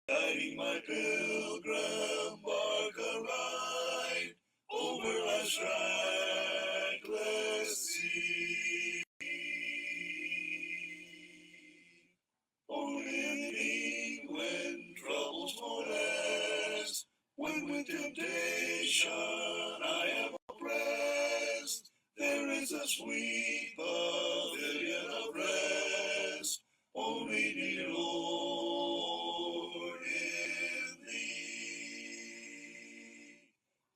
guiding my pilgrim bark aright over life's trackless sea. Only in thee when troubles molest, when with temptation I am oppressed, there is a sweet pavilion of rest. Only, dear Lord, in thee.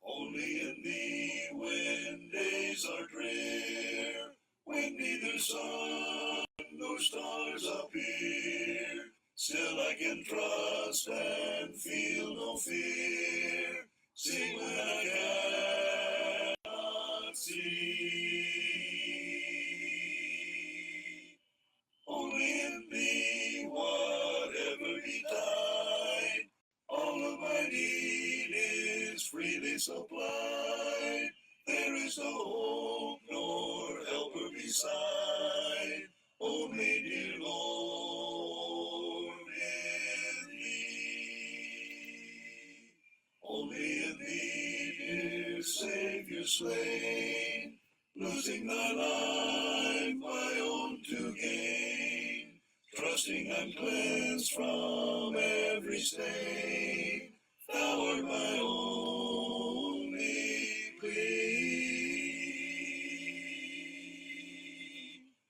Only in thee when days are drear, when neither sun nor stars appear, still I can trust and feel no fear. Sing when I cannot see. Only in thee, whatever betide, all of my need is freely supplied. There is no hope nor helper beside. Only, dear Lord, in thee. Only in thee, dear Savior slain, losing thy life, my own to gain, trusting I'm cleansed from every stain. Thou art my only plea.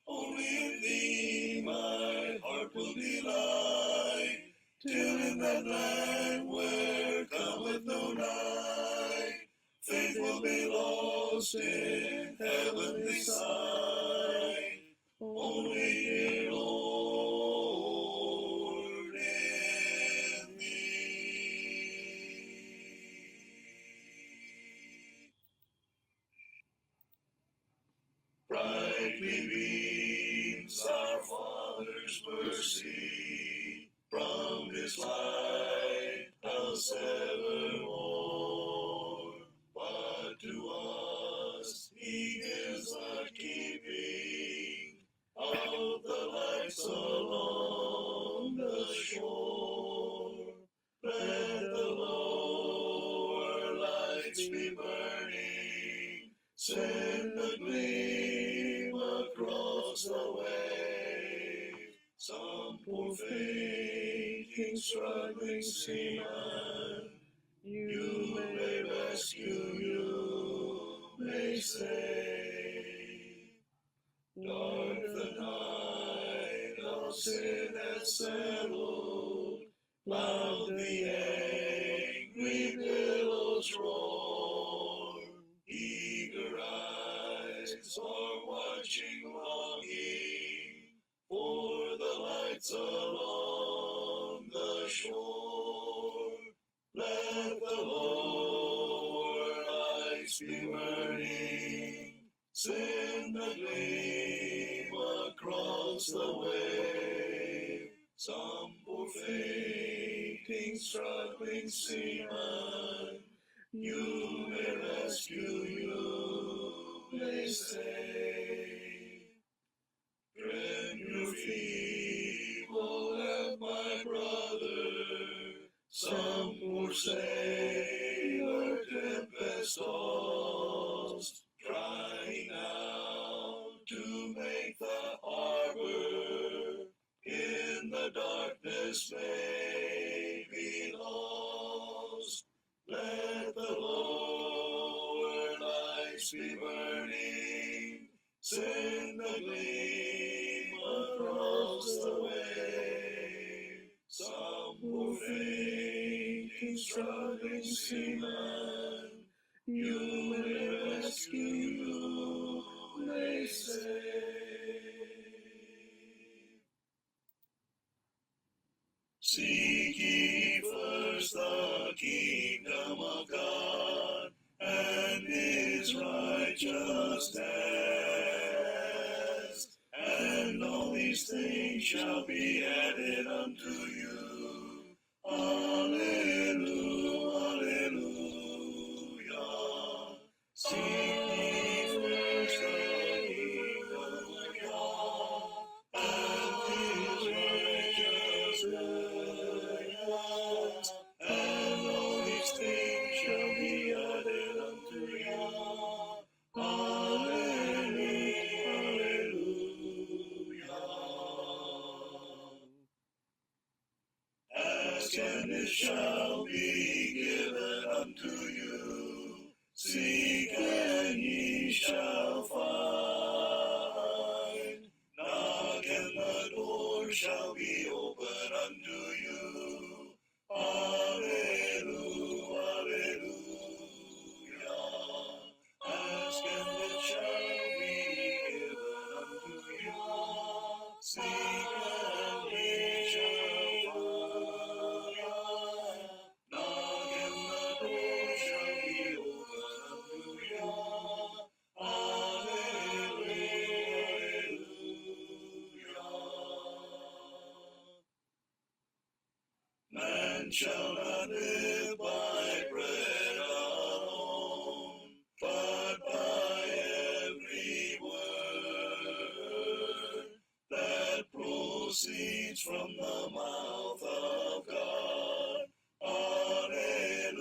Only in thee my heart will delight, till in that land where cometh no night, faith will be lost in heavenly sight. Only, dear Lord, in thee. Brightly beams our Father's mercy, from his light us evermore. But to us he gives the keeping of the lights along the shore. Let the lower lights be burning, send a gleam across the wave. Some poor fainting, struggling seaman, you may rescue, you may save. Dark the night of sin has settled, loud the angry billows roar. Eager eyes are watching, longing for the lights along the shore. Let the lower lights be burning, send a gleam across the wave. Some poor fainting, struggling seaman, you may rescue, you may save. Tread your feeble lap, my brother, some poor sailor tempest tossed, trying now to make the harbor, in the darkness may be lost. Let the lower lights be burning, send a gleam across the wave. Some poor fainting, struggling seaman, you may rescue, you may save. Seek ye first the kingdom of God and his righteousness, and all these things shall be added unto you. Alleluia, alleluia. Seek ye first the kingdom of God and his righteousness, and it shall be given unto you. Seek and ye shall find. Knock and the door shall be open unto you. Alleluia, alleluia. Ask and it shall be given unto you. Seek and ye shall find. Knock and the door shall be open unto you. Alleluia, alleluia. Man shall not live by bread alone, but by every word that proceeds from the mouth of God. Alleluia,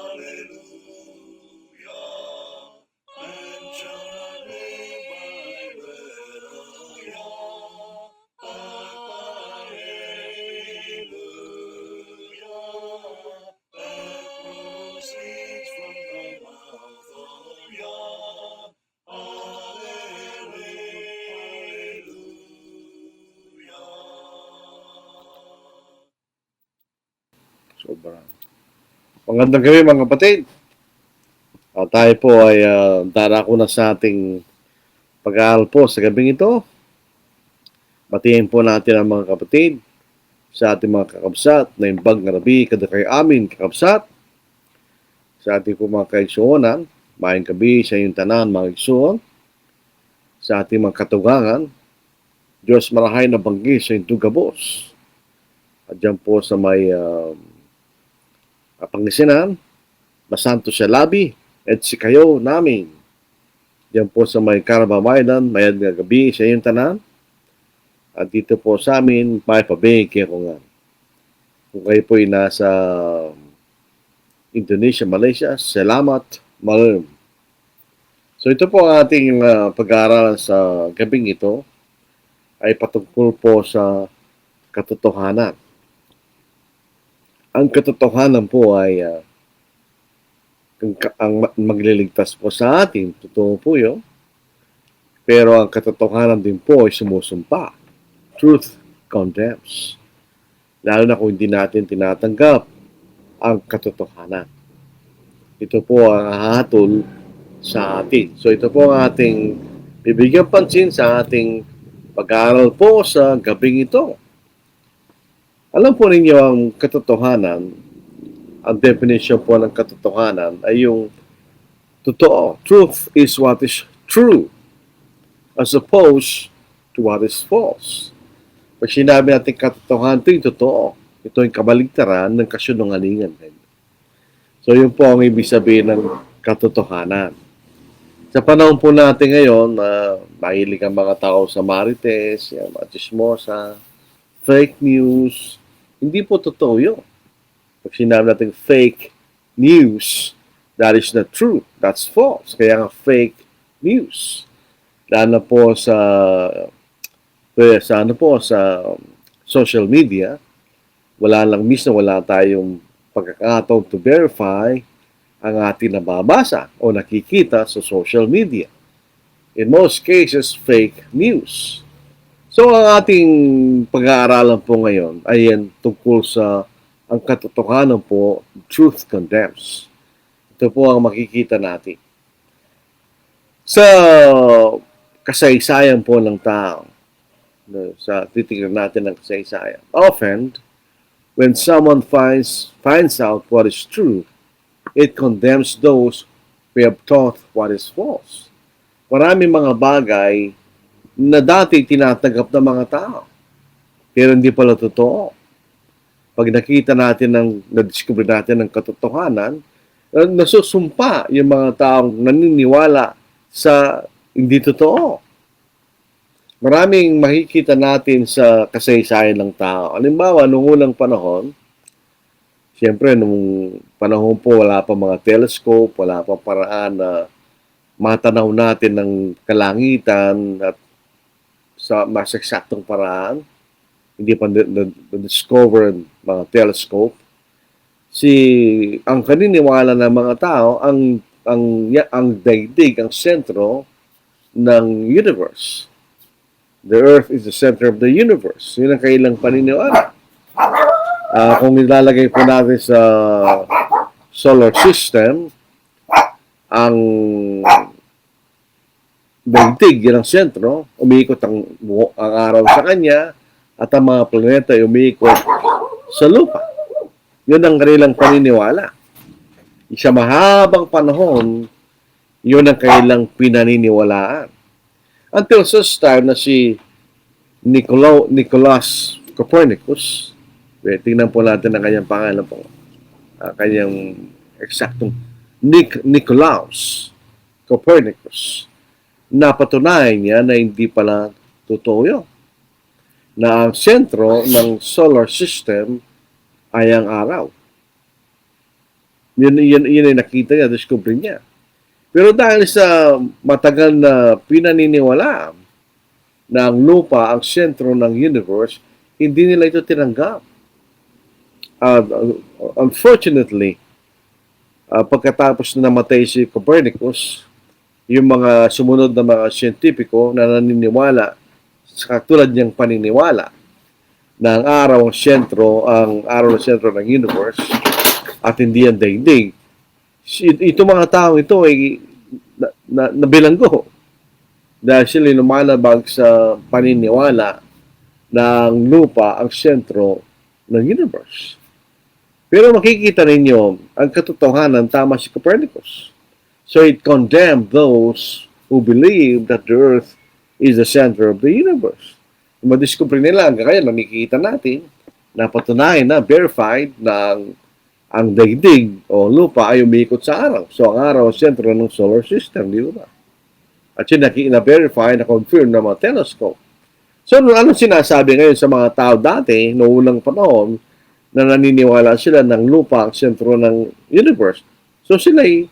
alleluia. Man shall not live by bread alone, but by alleluia that proceeds from the mouth of Yah. Alleluia. Sobra. Magandang gabi mga kapatid. Tayo po ay darako na sa ating pag-aaral po sa gabing ito. Batiin po natin ang mga kapatid sa ating mga kakabsat na imbag nga rabi kada kay amin kakabsat sa ating po mga kaigsuonan. Maayong gabi sa iyong tanan mga igsuon, sa ating mga katugangan. Diyos marahay na banggi sa iyong tugabos. At dyan po sa may Pangasinan, masanto siya labi, at si kayo namin. Diyan po sa may Carabao Island, mayad nga gabi sa iyong tanan. At dito po sa amin, may pabig kaya ko nga. Kung kayo po ay nasa Indonesia, Malaysia, salamat, malam. So ito po ang ating pag-aaral sa gabing ito ay patungkol po sa katotohanan. Ang katotohanan po ay ang magliligtas po sa atin, totoo po yun. Pero ang katotohanan din po ay sumusumpa. Truth condemns. Lalo na kung hindi natin tinatanggap ang katotohanan. Ito po ang hahatol sa atin. So ito po ang ating bibigyan pansin sa ating pag-aaral po sa gabing ito. Alam po ninyo ang katotohanan, ang definition po ng katotohanan ay yung totoo. Truth is what is true as opposed to what is false. Pag sinabi natin katotohanan, ito yung totoo. Ito yung kabaligtaran ng kasinungalingan. So yun po ang ibig sabihin ng katotohanan. Sa panahon po natin ngayon, mahilig ang mga tao sa marites, mga chismosa, fake news. Hindi po totoo yun. Pag sinabi natin fake news, that is not true. That's false. Kaya nga fake news. Lalo po sa social media, wala tayong pagkakataon to verify ang ating nababasa o nakikita sa social media. In most cases, fake news. So, ang ating pag-aaralan po ngayon ay yan tungkol sa ang katotohanan po, truth condemns. Ito po ang makikita natin. Sa kasaysayan po ng tao, sa titignan natin ng kasaysayan, often, when someone finds out what is true, it condemns those who have taught what is false. Maraming mga bagay na dati tinatanggap ng mga tao. Pero hindi pala totoo. Pag nakita natin na-discover natin ng katotohanan, nasusumpa yung mga taong naniniwala sa hindi totoo. Maraming makikita natin sa kasaysayan ng tao. Halimbawa, noong unang panahon, siyempre, nung panahon po, wala pa mga telescope, wala pa paraan na matanaw natin ng kalangitan at sa mas eksaktong paraan. hindi pa na-discover mga telescope. Ang kaniniwala ng mga tao, ang daigdig, ang sentro ng universe. The Earth is the center of the universe. Yun ang kailang paniniwala. Kung nilalagay po natin sa solar system, ang daigdig, yan ang sentro, umiikot ang araw sa kanya, at ang mga planeta ay umiikot sa lupa. Yun ang kanilang paniniwala. Sa mahabang panahon, yun ang kanilang pinaniniwalaan. Until such time na si Nicolas Copernicus, tingnan po natin ang kanyang pangalan po, kanyang eksaktong Nicolaus Copernicus, napatunayan niya na hindi pala totoo yun. Na ang sentro ng solar system ay ang araw. Yun ay nakita niya, discover niya. Pero dahil sa matagal na pinaniniwalaan na ang lupa ang sentro ng universe, hindi nila ito tinanggap. Unfortunately, pagkatapos na namatay si Copernicus, yung mga sumunod na mga siyentipiko na naniniwala sa katulad niyang paniniwala na ang araw ang sentro ng universe at hindi ang daigdig. Itong mga tao ito ay nabilanggo dahil sila lumalabag sa paniniwala na ang lupa ang sentro ng universe. Pero makikita ninyo ang katotohanan, tama si Copernicus. So it condemned those who believe that the earth is the center of the universe. Madiscover nila, hanggang kaya nakikita natin, napatunayan na, verified na ang daigdig o lupa ay umiikot sa araw. So ang araw ang sentro ng solar system, di ba? At yun na-verify, na-confirm ng mga telescope. So ano sinasabi ngayon sa mga tao dati, noong unang panahon, na naniniwala sila ng lupa ang sentro ng universe? So they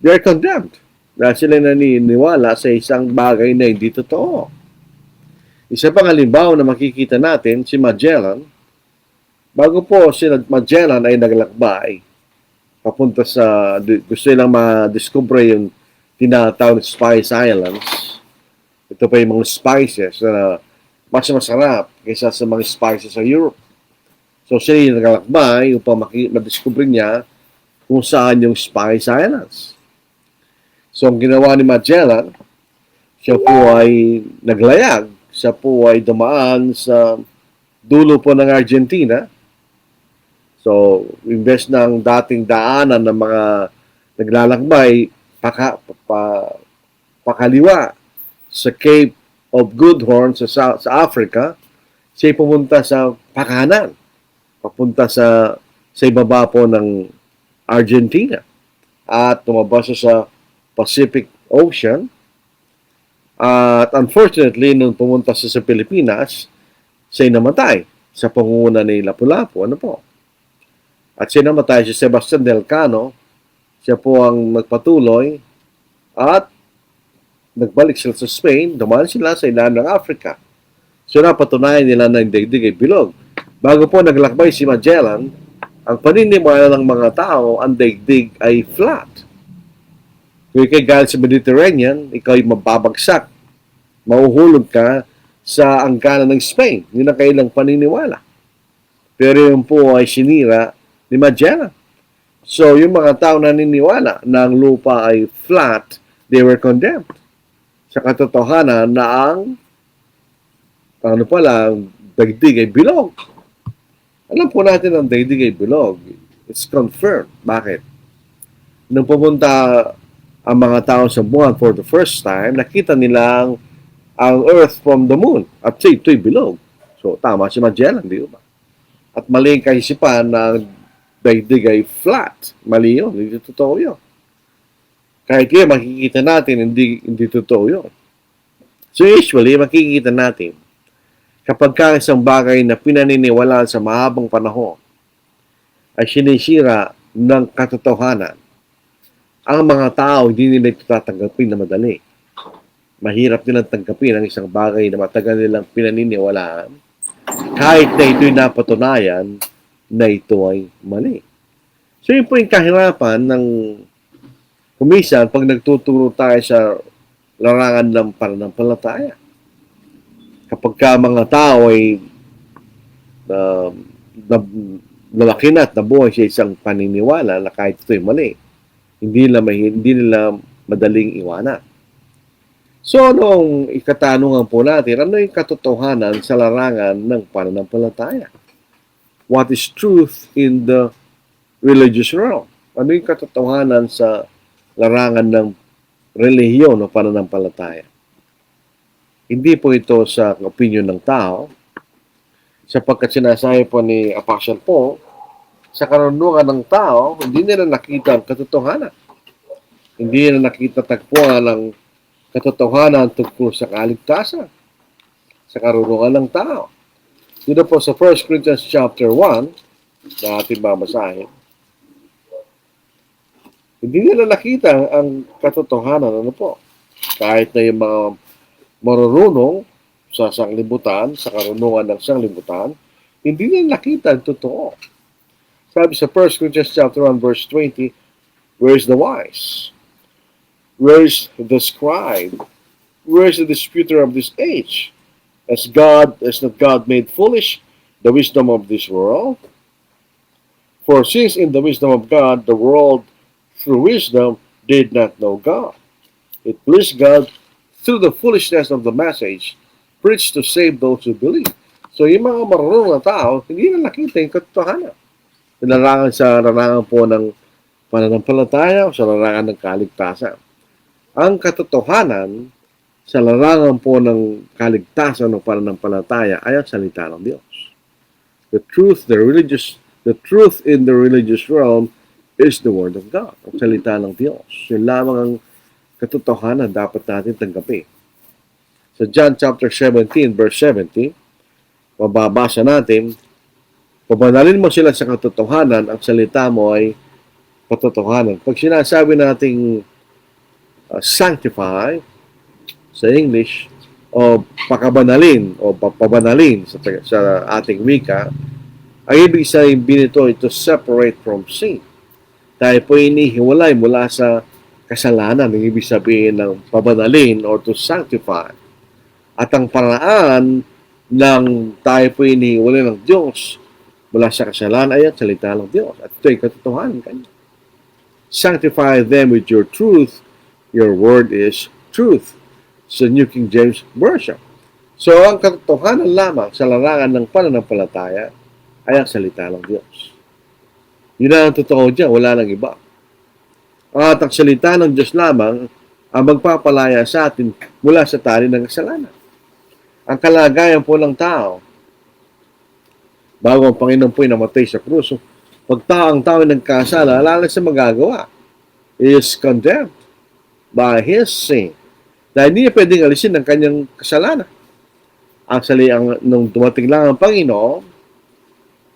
are condemned dahil sila naniniwala sa isang bagay na hindi totoo. Isa pang halimbawa na makikita natin, si Magellan, bago po si Magellan ay naglakbay, papunta sa, gusto nilang ma-discover yung tinatawag na Spice Islands. Ito pa yung mga spices na mas masarap kaysa sa mga spices sa Europe. So siya yung naglakbay upang ma-discover niya kung saan yung Spice Islands. So, ang ginawa ni Magellan, siya po ay naglayag. Siya po ay dumaan sa dulo po ng Argentina. So, imbes ng dating daanan ng mga naglalakbay, pakaliwa sa Cape of Good Horn sa Africa, siya pumunta sa pakanan. Papunta sa ibaba po ng Argentina. At tumabas sa Pacific Ocean. At unfortunately, nung pumunta sa Pilipinas, siya namatay sa pangunguna ni Lapu-Lapu. Ano po? At siya namatay si Sebastian del Cano. Siya po ang nagpatuloy at nagbalik sila sa Spain. Dumaan sila sa ilalim ng Africa. So napatunayan nila na yung daigdig ay bilog. Bago po naglakbay si Magellan, ang paniniwala ng mga tao, ang daigdig ay flat. Kung ikay galing sa Mediterranean, ikaw ay mababagsak. Mauhulog ka sa angkana ng Spain. Yun ang kailang paniniwala. Pero yun po ay sinira ni Magellan. So, yung mga tao naniniwala na ang lupa ay flat, they were condemned. Sa katotohanan na ang daigdig ay bilog. Alam po natin ang daigdig ay bilog. It's confirmed. Bakit? Nung pumunta ang mga tao sa buwan for the first time, nakita nila ang Earth from the moon. At ito'y bilog. So, tama si Magellan, di ba? At mali ang kaisipan na daigdig ay flat. Mali yun. Hindi totoo yun. Kahit kaya makikita natin, hindi totoo yun. So, usually, makikita natin kapag ka isang bagay na pinaniniwalaan sa mahabang panahon ay sinisira ng katotohanan, ang mga tao hindi nila ito tatanggapin na madali. mahirap nilang tanggapin ang isang bagay na matagal nilang pinaniniwalaan kahit na ito'y napatunayan na ito ay mali. So yun po yung kahirapan ng kumisan pag nagtuturo tayo sa larangan ng pananampalataya. Kapag ka mga tao ay nalaki na at nabuhay sa isang paniniwala na kahit ito'y mali, hindi nila madaling iwanan. So, ano ang ikatanungan po natin? Ano yung katotohanan sa larangan ng pananampalataya? What is truth in the religious realm? Ano yung katotohanan sa larangan ng relihiyon o pananampalataya? Hindi po ito sa opinion ng tao, sapagkat sinasabi po ni Apostle Paul, sa karunungan ng tao, hindi nila nakita ang katotohanan. Hindi nila nakita tagpuan ang katotohanan tungkol sa kaligtasan, sa karunungan ng tao. Dito po sa 1 Corinthians chapter 1, na ating babasahin, hindi nila nakita ang katotohanan, ano po. Kahit na yung mga marurunong sa sanglibutan, sa karunungan ng sanglibutan, hindi nila nakita ang totoo. Sabi sa 1 Corinthians chapter 1, verse 20, where is the wise? Where is the scribe? Where is the disputer of this age? Has not God made foolish the wisdom of this world? For since in the wisdom of God, the world through wisdom did not know God, it pleased God through the foolishness of the message preached to save those who believe. So yung mga marunong na tao, hindi na nakita yung katotohanan. Sa larangan po ng pananampalataya o sa larangan ng kaligtasan. Ang katotohanan sa larangan po ng kaligtasan o pananampalataya ay ang salita ng Diyos. The truth in the religious realm is the Word of God, ang salita ng Diyos. Yun lamang ang katotohanan dapat natin tanggapin. Sa John chapter 17, verse 70, mababasa natin, pabanalin mo sila sa katotohanan, ang salita mo ay katotohanan. Pag sinasabi nating sanctify sa English o pakabanalin o papabanalin sa ating wika, ang ibig sabihin nito ito separate from sin. Tayo po inihiwalay mula sa kasalanan. Ang ibig sabihin ng pabanalin or to sanctify. At ang paraan ng tayo po inihiwalay ng Diyos mula sa kasalanan ay ang salita ng Diyos. At ito ay katotohanan kanya. Sanctify them with your truth. Your word is truth. Sa New King James Version. So, ang katotohanan lamang sa larangan ng pananampalataya ay ang salita ng Diyos. Yun ang totoo dyan, wala nang iba. At ang salita ng Diyos lamang ang magpapalaya sa atin mula sa tali ng kasalanan. Ang kalagayan po ng tao, bago ang Panginoon po ay namatay sa krus, pag ang tao nagkasala, wala sa magagawa. He is condemned by his sin. Dahil hindi niya pwedeng alisin ang kanyang kasalanan. Actually, nung dumating lang ang Panginoon,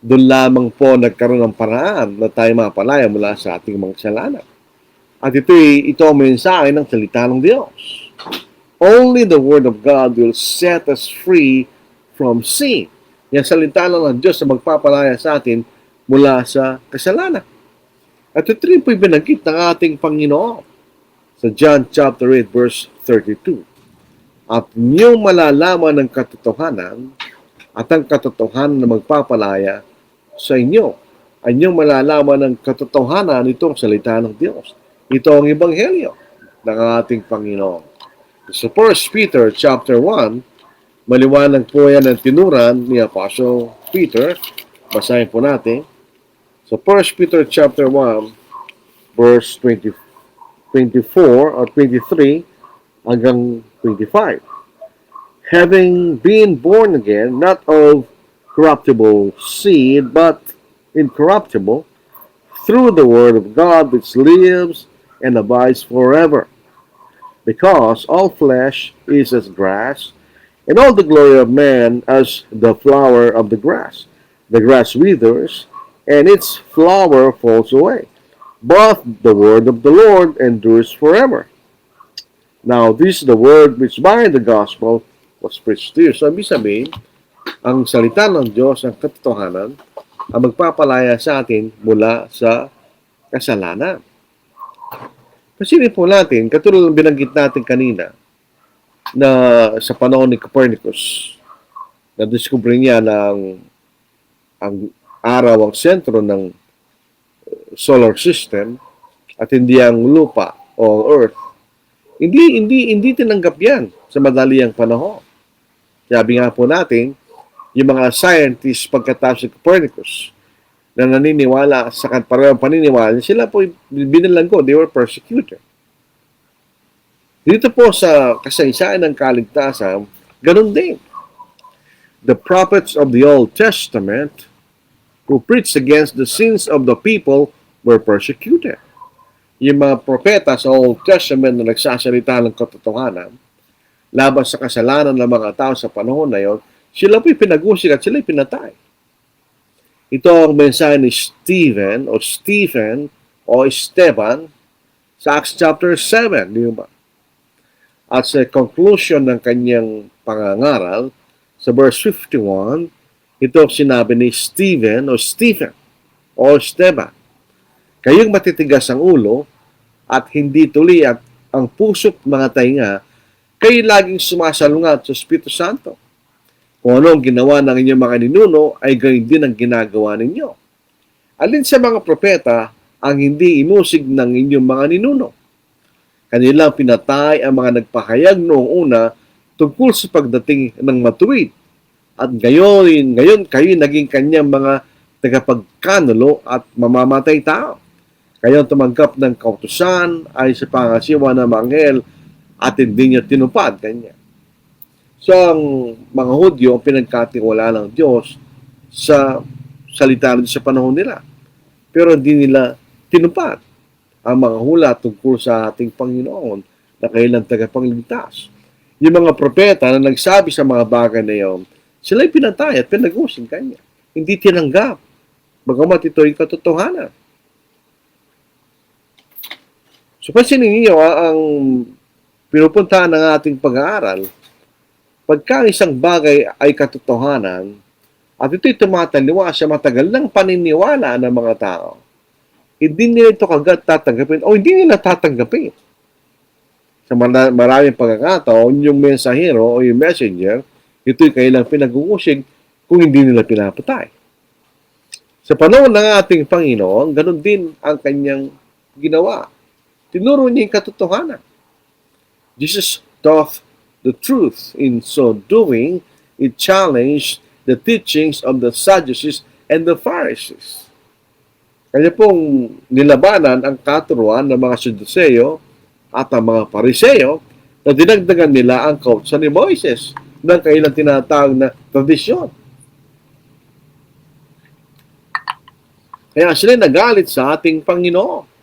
doon lamang po nagkaroon ng paraan na tayo mapalaya mula sa ating mga kasalanan. At ito ang mensahe ng salita ng Diyos. Only the Word of God will set us free from sin. Yung salita lang ng Diyos na magpapalaya sa atin mula sa kasalanan. At ito rin po ibinanggit ng ating Panginoon sa John chapter 8 verse 32. At niyong malalaman ng katotohanan at ang katotohanan na magpapalaya sa inyo. Ay niyong malalaman ng katotohanan itong salita ng Diyos. Ito ang ebanghelyo ng ating Panginoon. Sa 1 Peter chapter 1, maliwanag po yan ang tinuran ni Apostle Peter. Basahin po natin. Sa 1 Peter chapter 1, verse 24 or 23 hanggang 25. Having been born again, not of corruptible seed, but incorruptible, through the word of God which lives and abides forever. Because all flesh is as grass, and all the glory of man as the flower of the grass. The grass withers, and its flower falls away. But the word of the Lord endures forever. Now, this is the word which by the gospel was preached to you. So, ibig sabihin, ang salita ng Diyos, ang katotohanan, ang magpapalaya sa atin mula sa kasalanan. Pasinin po natin, katulad ng binanggit natin kanina, na sa panahon ni Copernicus, na-discover niya na ang araw ang sentro ng solar system at hindi ang lupa o earth. Hindi tinanggap yan sa madaliang panahon. Sabi nga po natin, yung mga scientists pagkatapos ni Copernicus na naniniwala sa parehong paniniwala, sila po binalanggo, they were persecuted. Dito po sa kasaysayan ng kaligtasan, ganun din. The prophets of the Old Testament who preached against the sins of the people were persecuted. Yung mga propeta sa Old Testament na nagsasalita ng katotohanan laban sa kasalanan ng mga tao sa panahon na yon, sila po'y pinagusig at sila'y pinatay. Ito ang mensahe ni Stephen o Esteban sa Acts chapter 7, di ba? At sa conclusion ng kanyang pangangaral, sa verse 51, ito sinabi ni Stephen o Esteban, kayong matitigas ang ulo at hindi tuli at ang puso't mga tainga, kayo laging sumasalungat sa Espiritu Santo. Kung ano ang ginawa ng inyong mga ninuno, ay gayon din ang ginagawa ninyo. Alin sa mga propeta ang hindi inusig ng inyong mga ninuno? Kanilang pinatay ang mga nagpahayag noong una tungkol sa pagdating ng matuwid. At ngayon kayo naging kanyang mga tagapagkanulo at mamamatay tao. Kayo tumanggap ng kautusan ay sa pangasiwa ng mga anghel at hindi niya tinupad kanya. So, ang mga Hudyo ang pinagkatiwala ng Diyos sa salita sa panahon nila. Pero hindi nila tinupad ang mga hula tungkol sa ating Panginoon na kailang tagapagligtas. Yung mga propeta na nagsabi sa mga bagay na iyon, sila'y pinatay at pinag-usig kanya. Hindi tinanggap. Bagamat ito ay katotohanan. So, pansinin niyo ang pinupuntahan ng ating pag-aaral. Pagka isang bagay ay katotohanan at ito'y tumataliwa sa matagal ng paniniwala ng mga tao, hindi nila ito kagad tatanggapin o hindi nila tatanggapin. Sa maraming pagkakataon, yung mensahero o yung messenger, ito'y kailang pinag-uusig kung hindi nila pinapatay. Sa panahon ng ating Panginoon, ganun din ang kanyang ginawa. Tinuro niya yung katotohanan. Jesus taught the truth. In so doing, it challenged the teachings of the Sadducees and the Pharisees. Kanya pong nilabanan ang katuruan ng mga Sadduceo at ang mga Pariseo na dinagdagan nila ang kautusan ni Moises ng kailang tinatawag na tradisyon. Kaya sila nagalit sa ating Panginoon.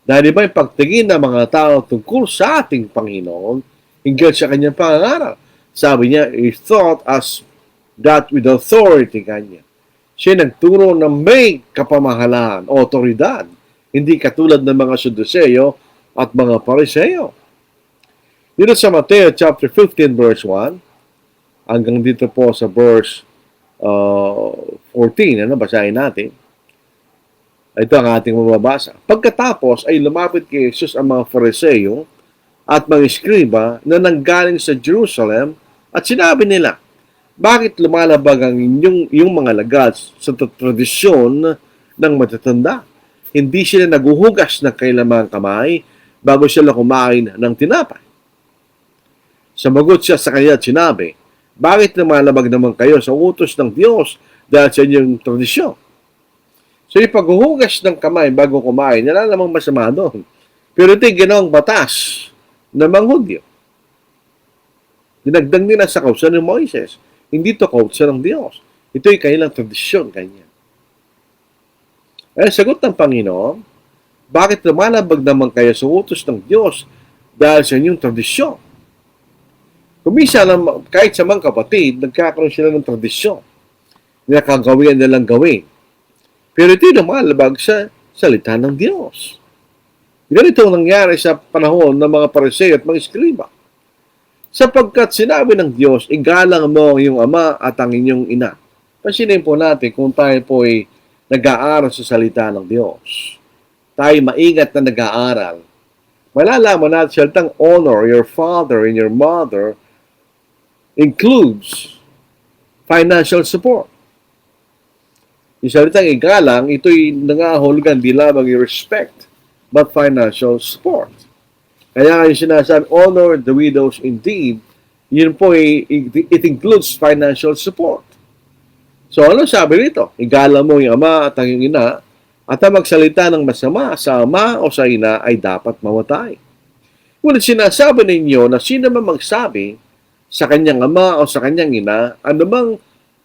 Dahil ba yung pagtingin ng mga tao tungkol sa ating Panginoon hinggil sa kanyang pangangaral. Sabi niya, he thought as that with authority kanya. Siya nagturo ng may kapamahalaan, otoridad, hindi katulad ng mga Sadduceo at mga Pariseo. Dito sa Mateo chapter 15 verse 1, hanggang dito po sa verse 14, basahin natin. Ito ang ating mababasa. Pagkatapos ay lumapit kay Jesus ang mga Pariseo at mga eskriba na nanggaling sa Jerusalem at sinabi nila, bakit lumalabag ang yung mga lagad sa tradisyon ng matatanda? Hindi sila naguhugas ng kailamang kamay bago sila kumain ng tinapay. Sumagot siya sa kanya at sinabi, bakit lumalabag naman kayo sa utos ng Diyos dahil sa inyong tradisyon? So, yung paghuhugas ng kamay bago kumain, wala namang masama doon. Pero ito'y ginawang batas ng mga Hudyo. Dinagdag nila sa kautusan ni Moises. Hindi ito kautusan ng Diyos. Ito'y kailang tradisyon kanya. Eh, sagot ng Panginoon, bakit lumalabag naman kayo sa utos ng Diyos dahil sa inyong tradisyon? Kumisa lang, kahit sa mga kapatid, nagkakaroon sila ng tradisyon. Nakagawian nilang gawin. Pero ito'y lumalabag sa salita ng Diyos. Ganito ang nangyari sa panahon ng mga Pariseo at mga Eskriba. Sapagkat sinabi ng Diyos, igalang mo ang iyong ama at ang inyong ina. Pansinin po natin kung tayo po ay nag-aaral sa salita ng Diyos. Tayo maingat na nag-aaral. Malalaman natin salitang honor your father and your mother includes financial support. Yung salitang igalang, ito'y nangahulugan di lamang yung respect, but financial support. Kaya yung sinasabi, honor the widows indeed, yun po, it includes financial support. So, ano sabi rito? Igalang mo yung ama at ang iyong ina, at ang magsalita ng masama sa ama o sa ina ay dapat mamatay. Ngunit sinasabi ninyo na sino man magsabi sa kanyang ama o sa kanyang ina, anumang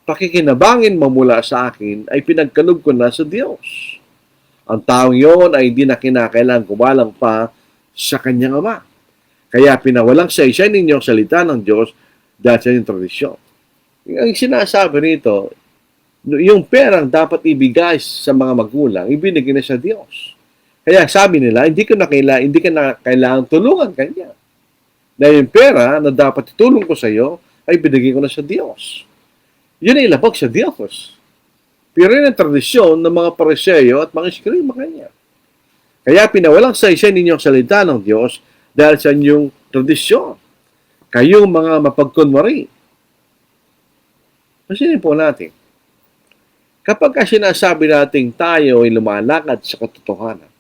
pakikinabangin mo mula sa akin ay pinagkaloob ko na sa Diyos. Ang taong yon ay hindi na kinakailangan kumalang pa sa kanyang ama. Kaya pinawalang sa isa ninyo ang salita ng Diyos dahil sa inyong tradisyon. Ang sinasabi rito, yung perang dapat ibigay sa mga magulang, ibinigay na sa Diyos. Kaya sabi nila, hindi ka na kailangan tulungan kanya. Dahil yung pera na dapat itulong ko sa iyo, ay binigay ko na sa Diyos. Yun ay labag sa Diyos. Pero yun ang tradisyon ng mga Pariseo at mga Eskriba kanya. Kaya pinawalang sa isa ninyong salita ng Diyos dahil sa inyong tradisyon. Kayong mga mapagkunwari. Masinin po natin. Kapag sinasabi natin tayo ay lumalakad sa katotohanan,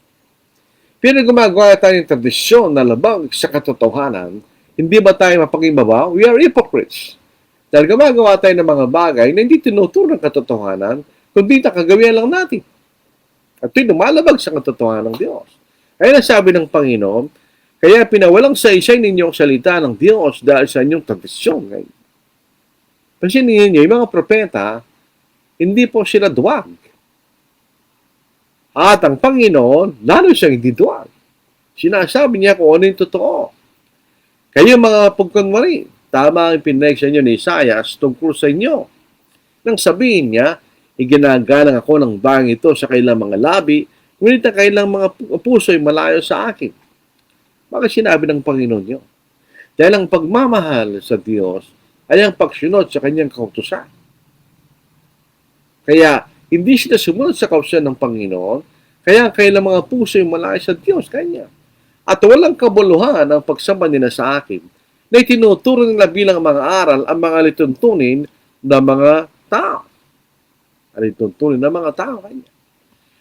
pero gumagawa tayo ng tradisyon na labag sa katotohanan, hindi ba tayo mapag-ibabaw? We are hypocrites. Dahil gumagawa tayo ng mga bagay na hindi tinuturo ng katotohanan, kundi nakagawian lang natin. At ito'y lumalabag sa katotohanan ng Diyos. Kaya nasabi ng Panginoon, kaya pinawalang sa isa ninyong salita ng Diyos dahil sa inyong tradisyon. Pansinin niyo, yung mga propeta, hindi po sila duwag. At ang Panginoon, lalo siyang hindi duwag. Sinasabi niya kung ano yung totoo. Kayo mga pagkunwari, tama ang pinag sa inyo ni Isaias tungkol sa inyo. Nang sabihin niya, iginagalang ako ng bang ito sa kailang mga labi, ngunit ang kailang mga puso ay malayo sa akin. Bakit sinabi ng Panginoon niyo? Dahil ang pagmamahal sa Diyos ay ang pagsunod sa kanyang kautusan. Kaya, hindi sila sumunod sa kautusan ng Panginoon, kaya ang kailang mga puso ay malayo sa Diyos, kanya. At walang kabuluhan ang pagsamba nila sa akin, na itinuturo nila bilang mga aral ang mga lituntunin ng mga tao. Lituntunin ng mga tao, kanya.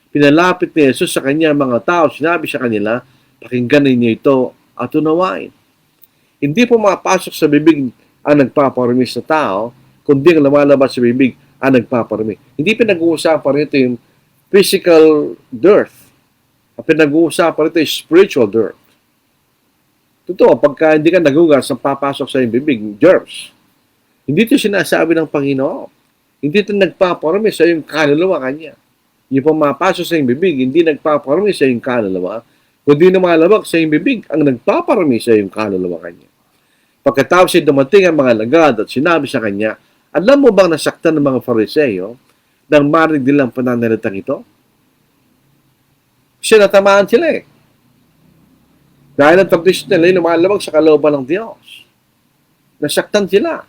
Pinalapit ni Jesus sa kanya mga tao, sinabi sa kanila, pakinggan ninyo ito at unawain. Hindi po makapasok sa bibig ang nagpaparumi sa tao, kundi ang lumalabas sa bibig ang nagpaparumi. Hindi pinag-uusapan rito yung physical dearth. Ang pinag-uusapan rito yung spiritual dearth. Totoo, pagka hindi ka nagugas ang papasok sa iyong bibig, germs. Hindi ito sinasabi ng Panginoon. Hindi ito nagpaparumi sa iyong kaluluwa kanya. Yung pumapasok sa iyong bibig, hindi nagpaparumi sa iyong kaluluwa, kundi lumalabas sa iyong bibig ang nagpaparumi sa iyong kaluluwa kanya. Pagkatapos ay dumating ang mga lagad at sinabi sa kanya, alam mo bang nasaktan ng mga Fariseo nang marinig nilang pananalitang ito? Kasi natamaan sila eh. Dahil ang tradisyon nila ay lumalabag sa kalooban ng Diyos. Nasaktan sila.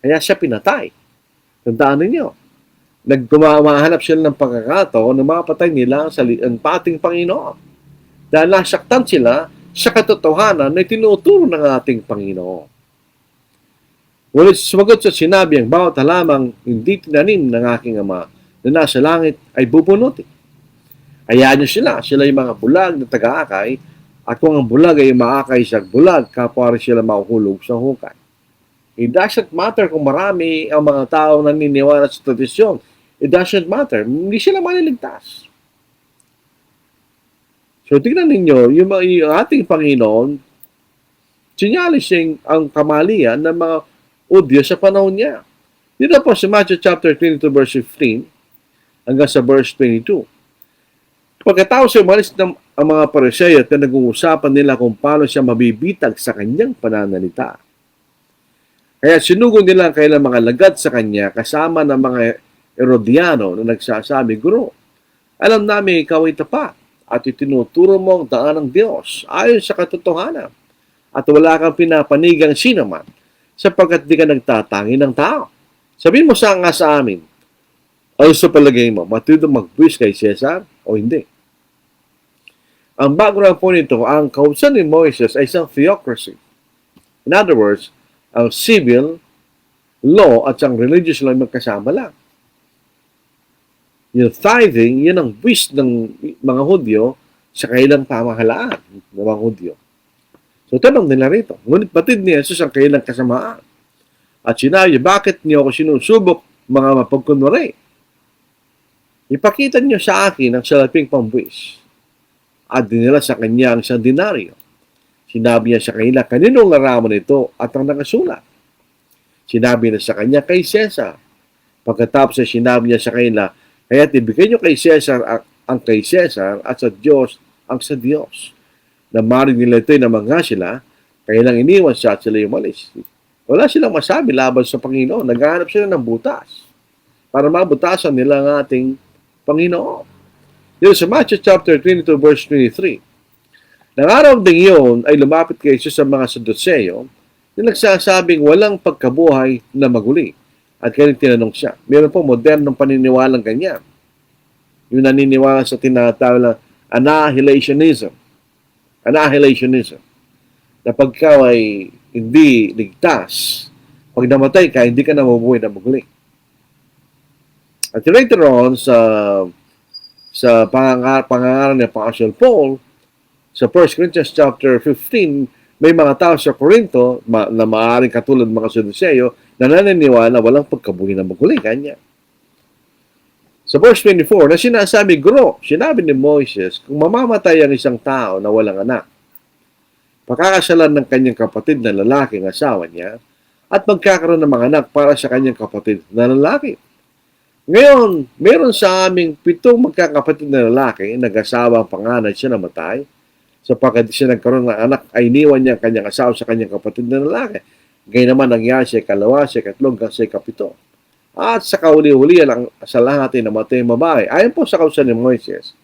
Kaya siya pinatay. Tandaan ninyo, nagkumahanap sila ng pagkakataon na mapatay nila ang pating Panginoon. Dahil nasaktan sila sa katotohanan na tinuturo ng ating Panginoon. Ngunit sumagot sa sinabi ang bawat halamang hindi tinanim ng aking ama na nasa langit ay bubunutin. Hayaan niyo sila yung mga bulag na taga-akay, at kung ang bulag ay maakay sa bulag, kapwa rin sila mahuhulog sa hukay. It doesn't matter kung marami ang mga tao na naniniwala sa tradisyon. It doesn't matter. Hindi sila maliligtas. So, tingnan ninyo, yung ating Panginoon, sinyalis ang kamalian ng mga Udyo sa panahon niya. Dito po sa Matthew chapter 22 verse 15 hanggang sa verse 22. Pagkatapos umalis ng ang mga Pariseo at nag-uusapan nila kung paano siya mabibitag sa kanyang pananalita. Kaya sinugod nila ang kailang mga lagad sa kanya kasama ng mga Herodiano na nagsasabi, Guro, alam namin ikaw ay tapat at itinuturo mo ang daan ng Diyos ayon sa katotohanan at wala kang pinapanigang sinaman sapagkat di ka nagtatangi ng tao. Sabihin mo nga sa amin, ano sa palagay mo, matuto mag-buwis kay Cesar o hindi? Ang background po nito, ang kautusan ni Moises ay isang theocracy. In other words, ang civil law at ang religious law ay magkasama lang. Yung tithing, yun ang buwis ng mga Hudyo sa kailang pamahalaan ng mga Hudyo. So, tanong nila rito, ngunit batid ni Jesus ang kailang kasamaan. At sinabi, bakit niyo ako sinusubok mga mapagkunwari? Ipakita niyo sa akin ang salaping pambuwis. At dinala sa kanya ang isang denaryo. Sinabi niya sa kanila, kaninong larawan ito at ang nakasulat? Sinabi niya sa kanya, kay Cesar. Pagkatapos ay sinabi niya sa kanila, kaya ibigay niyo kay Cesar ang kay Cesar at sa Diyos ang sa Diyos. Na marinig nila ito'y namangha sila, kaya lang iniwan siya at sila umalis. Wala silang masabi laban sa Panginoon. Naghahanap sila ng butas para mabutasan nila ang ating Panginoon. Dito sa Matthew chapter 22 verse 23, nang araw ding iyon ay lumapit kay Jesus sa mga Saduceo na nagsasabing walang pagkabuhay na maguli. At kaya tinanong siya, meron po modernong paniniwalang ganyan. Yung naniniwala sa tinatawag na annihilationism. Annihilationism. Na pagka ay hindi ligtas, pag namatay ka, hindi ka na mabuhay na maguli. At later on, sa pangangaral ni Apostle Paul, sa 1 Corinthians chapter 15, may mga tao sa Corinto na maaaring katulad ng mga Saduceo na naniniwala walang pagkabuhay na maguli. Kanya. Sa verse 24, na sinasabi, Guro, sinabi ni Moises, kung mamamatay ang isang tao na walang anak, pakakasalan ng kanyang kapatid na lalaki ang asawa niya at magkakaroon ng mga anak para sa kanyang kapatid na lalaki. Ngayon, meron sa aming 7 magkakapatid na lalaki, nag-asawa ang panganay siya namatay, sapagkat siya nagkaroon ng anak, ay iniwan niya ang kanyang asawa sa kanyang kapatid na lalaki. Ngayon naman nangyari sa ikalawa, sa ikatlong, sa ikapito. At sa kauli-hulihan ang sa lahat ay namatay ang babae. Ayon po sa kautusan ni Moises,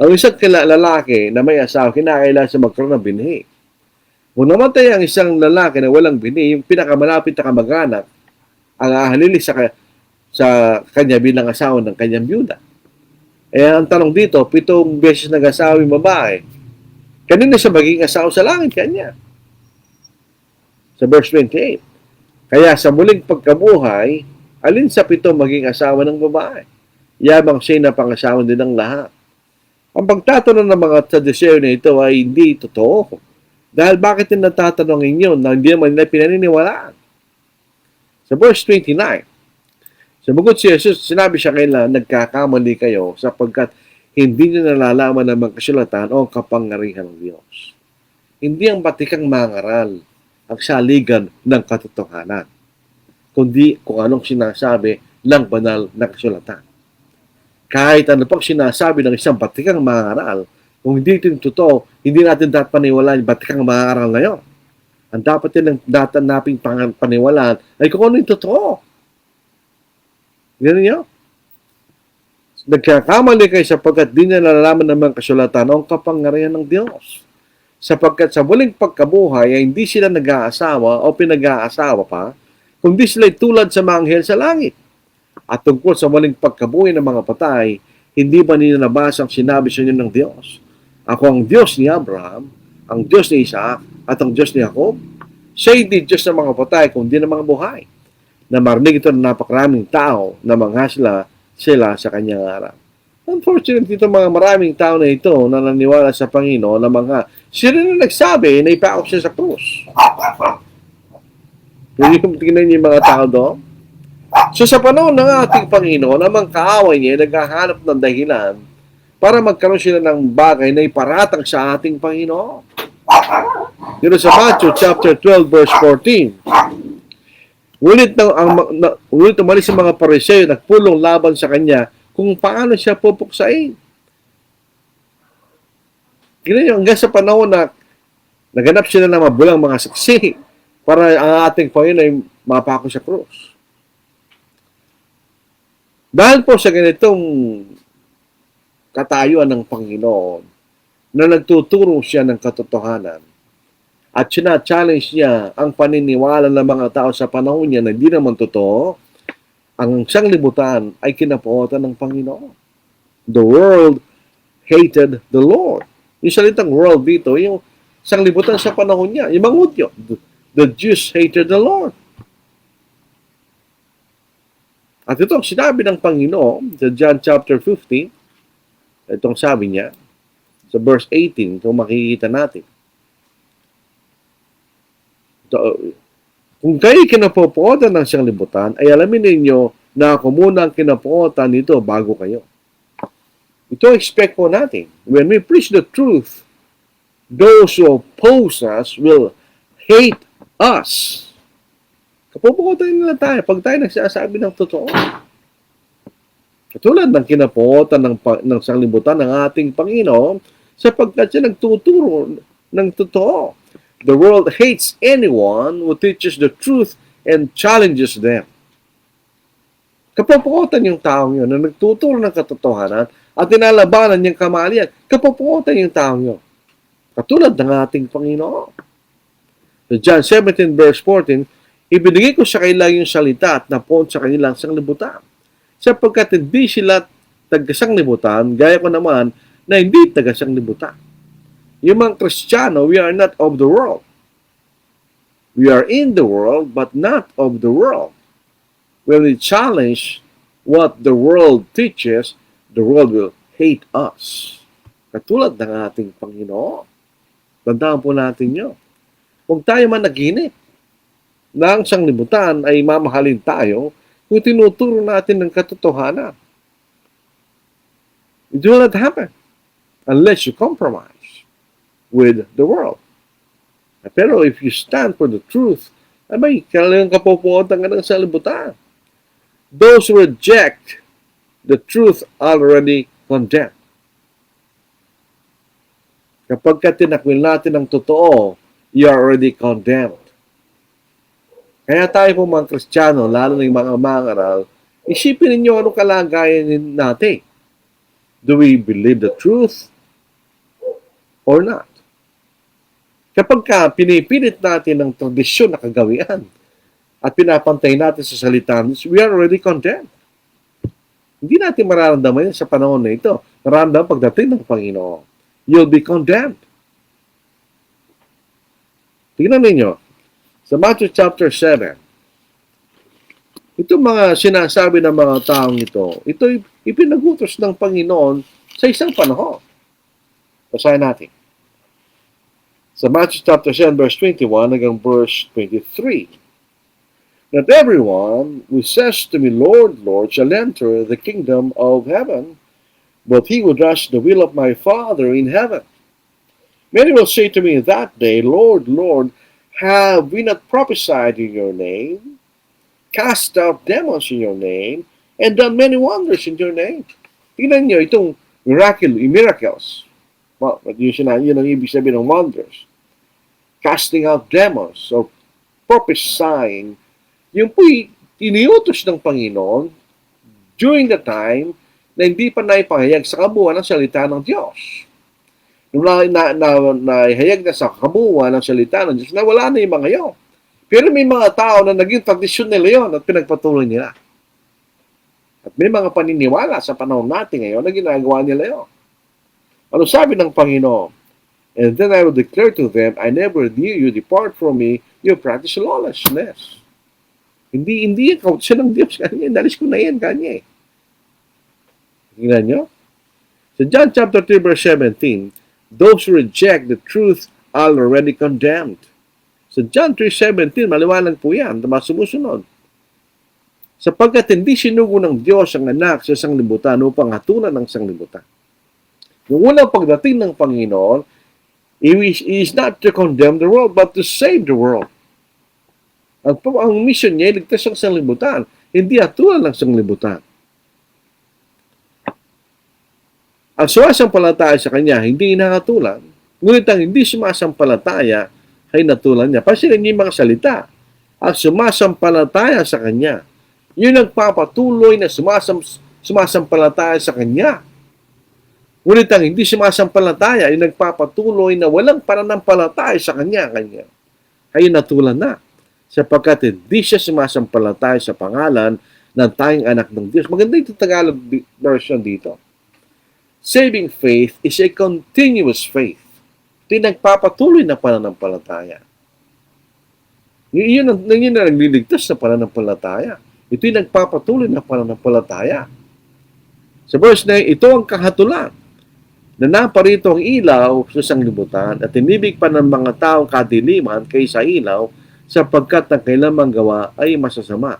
ang isang lalaki na may asawa, kinakailangan sa magkaroon ng binhi. Kung namatay ang isang lalaki na walang binhi, yung pinakamalapit na kamag-anak, ang ahalili sa kanya bilang asawa ng kanyang byuda. Eh, ang tanong dito, 7 beses nag-asawa yung babae. Kanina siya maging asawa sa langit kanya. Sa verse 28. Kaya sa muling pagkabuhay, alin sa 7 maging asawa ng babae? Yabang siya na pangasawa din ng lahat. Ang pagtatanong ng mga Saduceo na ito ay hindi totoo. Dahil bakit yung natatanongin yun na hindi naman nila pinaniniwalaan? Sa verse 29, sabagot si Jesus, sinabi siya kanila, nagkakamali kayo sapagkat hindi niyo nalalaman ang mga kasulatan o kapangyarihan ng Diyos. Hindi ang batikang mangaral ang saligan ng katotohanan, kundi kung anong sinasabi ng banal na kasulatan. Kahit ano pang sinasabi ng isang batikang mangaral, kung hindi ito yung totoo, hindi natin dapat paniwalaan yung batikang mangaral na yun. Ang dapat din ng datan nating paniwalaan ay kung ano yung totoo. Ganun nyo? Nagkakamali kayo sapagkat di na nalalaman ng mga kasulatan o ang kapangyarihan ng Diyos. Sapagkat sa muling pagkabuhay ay hindi sila nag-aasawa o pinag-aasawa pa, kundi sila'y tulad sa mga anghel sa langit. At tungkol sa muling pagkabuhay ng mga patay, hindi ba ninyo nabasa ang sinabi sa inyo ng Diyos? Ako ang Diyos ni Abraham, ang Diyos ni Isaac, at ang Diyos ni Jacob. Siya hindi Diyos ng mga patay, kundi ng mga buhay. Na marinig ito ng napakaraming tao na manghasla sila sa kanyang araw. Unfortunately, itong mga maraming tao na ito na naniwala sa Panginoon na mga sila na nagsabi na ipaakop siya sa krus. Hindi ko tingnan yung mga tao doon. So sa panahon ng ating Panginoon, ang mga kaaway niya ay naghahanap ng dahilan para magkaroon sila ng bagay na iparatang sa ating Panginoon. Dito sa Matthew chapter 12 verse 14. Ngunit umalis ang mga Pariseo, nagpulong laban sa kanya kung paano siya pupuksain. Tingnan niyo, hanggang sa panahon na naganap sila ng mabulang mga saksi para ang ating Panginoon ay mapako sa krus. Dahil po sa ganitong katayuan ng Panginoon, na nagtuturo siya ng katotohanan at sina-challenge niya ang paniniwala ng mga tao sa panahon niya na hindi naman totoo, ang sanglibutan ay kinapuotan ng Panginoon. The world hated the Lord. Yung salitang world dito, yung sanglibutan sa panahon niya, yung mga Hudyo. The Jews hated the Lord. At ito ang sinabi ng Panginoon sa John chapter 15, itong sabi niya, sa verse 18, kung makikita natin. Kung kayo kinapupuotan ng sanglibutan, ay alamin ninyo na ako muna ang kinapuotan nito bago kayo. Ito expect po natin. When we preach the truth, those who oppose us will hate us. Kapupuotan nila tayo pag tayo nagsasabi ng totoo. Katulad ng kinapuotan ng sanglibutan ng ating Panginoon sapagkat siya nagtuturo ng totoo. The world hates anyone who teaches the truth and challenges them. Kapupuotan yung taong yun na nagtuturo ng katotohanan at tinalabanan niyang kamalian. Kapupuotan yung taong yun. Katulad ng ating Panginoon. So John 17 verse 14, ibinigay ko sa kanila yung salita at napon sa kanilang sanglibutan. Sapagkat hindi sila taga-sanglibutan, gaya ko naman na hindi taga-sanglibutan. Yung mga Kristiyano, we are not of the world. We are in the world, but not of the world. When we challenge what the world teaches, the world will hate us. Katulad ng ating Panginoon. Tandaan po natin yun. Kung tayo man naginip na ang sanglibutan ay mamahalin tayo, kung tinuturo natin ng katotohanan, it will not happen unless you compromise with the world. Pero if you stand for the truth, ay may kailangan kapupuotan ka ng sanglibutan. Those who reject the truth already condemned. Kapag tinakwil natin ang totoo, you are already condemned. Kaya tayo po mga Kristiyano, lalo ng mga mangaral, isipin ninyo anong kalagayan natin. Do we believe the truth or not? Kapag pinipilit natin ang tradisyon na kagawian at pinapantay natin sa salita, we are already condemned. Hindi natin mararamdaman yan sa panahon na ito. Mararamdaman pagdating ng Panginoon. You'll be condemned. Tingnan ninyo, sa Matthew chapter 7, itong mga sinasabi ng mga taong ito ipinagutos ng Panginoon sa isang panahon. Basahin natin. Sa Matthew chapter 7, verse 21 hanggang verse 23. Not everyone who says to me, Lord, Lord, shall enter the kingdom of heaven, but he who does the will of my Father in heaven. Many will say to me in that day, Lord, Lord, have we not prophesied in your name, cast out demons in your name, and done many wonders in your name? Tingnan nyo itong miracles. Well, yun ang ibig sabihin ng wonders. Casting out demons or prophesying, yung po'y iniutos ng Panginoon during the time na hindi pa naipahayag sa kabuuan ng salita ng Diyos. Nung naihayag na sa kabuuan ng salita ng Diyos, na wala na yung mga yun. Pero may mga tao na naging tradisyon nila yun at pinagpatuloy nila. At may mga paniniwala sa panahon natin ngayon na ginagawa nila yun. Ano sabi ng Panginoon? And then I will declare to them, I never knew you, depart from me, you practice lawlessness. Hindi yan kautusan ng Diyos kanya. Nalis ko na yan kanya eh. Tingnan nyo? Sa John chapter 3 verse 17, those who reject the truth are already condemned. Sa John 3:17, maliwanag po yan, sumusunod. Sapagkat hindi sinugo ng Diyos ang anak sa sanglibutan upang hatulan ng sanglibutan. Yung unang pagdating ng Panginoon, He is not to condemn the world, but to save the world. Ang mission niya, ligtas ang sanglibutan, hindi hatulan ng sanglibutan. Ang sumasampalataya sa Kanya, hindi hinahatulan, ngunit ang hindi sumasampalataya ay natulan niya. Pansinin niyo yung mga salita. Ang sumasampalataya sa Kanya, yun nagpapatuloy na sumasampalataya sa Kanya. Ngunit ang hindi sumasampalataya ay nagpapatuloy na walang pananampalataya sa kanya ay natulan na, sapagkat hindi siya sumasampalataya sa pangalan ng tanging anak ng Diyos. Maganda yung Tagalog version dito. Saving faith is a continuous faith. Ito yung nagpapatuloy na pananampalataya. Yun ang nagliligtas na pananampalataya. Ito yung nagpapatuloy na pananampalataya. Sa verse 9, ito ang kahatulan na naparito ang ilaw sa sanglibutan at tinibig pa ng mga taong kadiliman kaysa ilaw sapagkat ang kailang gawa ay masasama.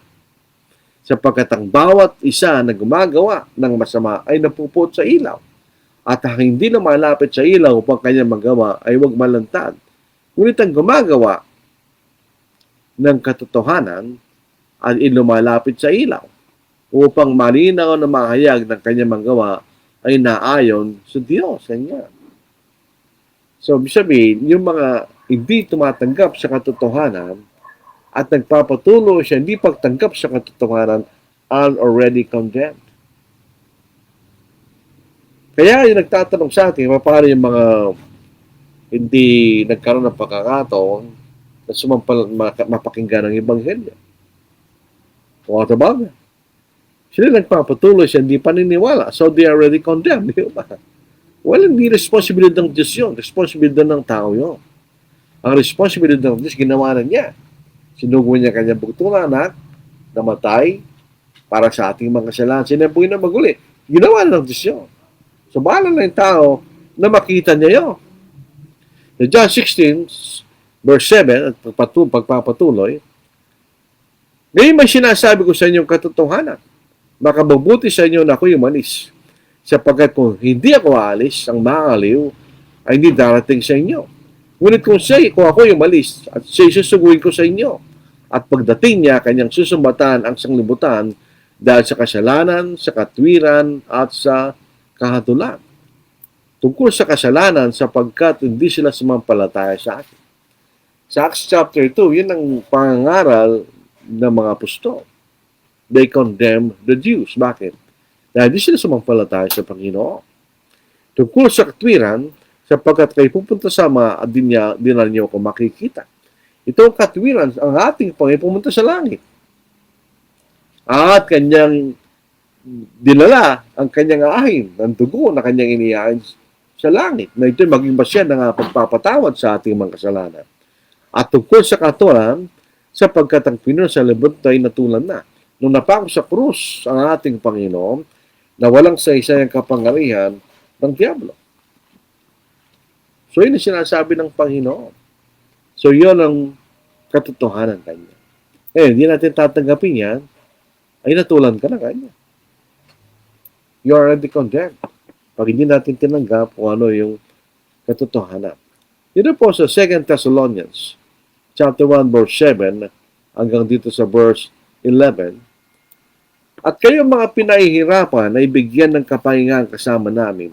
Sapagkat ang bawat isa na gumagawa ng masama ay napupot sa ilaw at ang hindi na malapit sa ilaw upang kanyang magawa ay huwag malantad. Ngunit ang gumagawa ng katotohanan ay lumalapit sa ilaw upang malinaw na mahayag ng kanyang magawa ay naayon sa Diyos. Kanya. So, sabihin, yung mga hindi tumatanggap sa katotohanan at nagpapatuloy siya hindi pagtanggap sa katotohanan are already condemned. Kaya yung nagtatanong sa atin, paano yung mga hindi nagkaroon ng pagkakataon na mapakinggan ng Ebanghelyo? O ito ba? Sila nagpapatuloy siya, hindi paniniwala. So they are already condemned. Di ba? Well, hindi responsibilidad ng Diyos yun. Responsibilidad ng tao yun. Ang responsibilidad ng Diyos, ginawa na niya. Sinugo niya kanyang bugtong anak, namatay, para sa ating mga kasalanan. Sinabuhin na maguli. Ginawa na ng Diyos yun. So, bahala na yung tao na makita niya yun. Sa John 16, verse 7, at pagpapatuloy, ngayon may sinasabi ko sa inyong katotohanan. Makabubuti sa inyo na ako'y umalis. Sapagkat kung hindi ako aalis, ang mga aliw ay hindi darating sa inyo. Ngunit kung ako'y umalis at siya'y susuguin ko sa inyo, at pagdating niya, kanyang susumbatan ang sanglibutan dahil sa kasalanan, sa katwiran, at sa kahatulan. Tungkol sa kasalanan, sapagkat hindi sila sumampalataya sa akin. Sa Acts chapter 2, yun ang pangangaral ng mga apostol. They condemn the Jews. Bakit? Dahil di sila sumampalataya sa Panginoon. Tungkol sa katwiran, sapagkat kayo pupunta sama at dinala niyo ako makikita. Ito ang katwiran, ang ating Panginoon pumunta sa langit. At kanyang dinala ang kanyang ahin ng dugo na kanyang inihain sa langit. Na ito'y maging basyan ng pagpapatawad sa ating mga kasalanan. At tungkol sa katuran, sapagkat ang Panginoon sa libot ay natulan na. Nung napako sa krus ang ating Panginoon, na walang saysayang kapangyarihan ng Diablo. So, yun ang sinasabi ng Panginoon. So, yun ang katotohanan kanya. Hindi natin tatanggapin yan, ay natulan ka na kanya. You are already condemned. Pag hindi natin tinanggap kung ano yung katotohanan. Dito po sa 2 Thessalonians, chapter 1, verse 7, hanggang dito sa verse 11, at kayo mga pinahihirapan ay bigyan ng kapahingaan kasama namin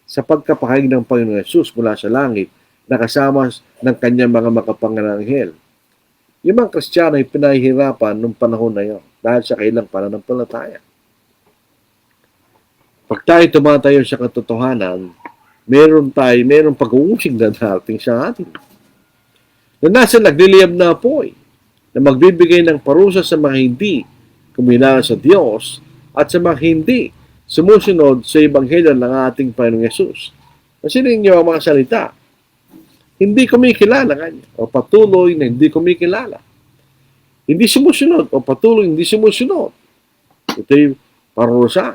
sa pagkapahayag ng Panginoong Yesus mula sa langit na kasama ng kanyang mga makapangyarihang. Yung mga Kristiyano ay pinahihirapan nung panahon na yun dahil sa kailang pananampalataya. Pag tayo tumatayo sa katotohanan, meron pag-uusig na darating sa atin. Na nasa nagliliyab na apoy na magbibigay ng parusa sa mga hindi kumilala sa Diyos at sa mga hindi sumusunod sa Ebanghelyo ng ating Panginoong Yesus. Kasi ninyo ang mga salita, hindi kumikilala kanya o patuloy na hindi kumikilala. Hindi sumusunod o patuloy hindi sumusunod. Ito'y parusa.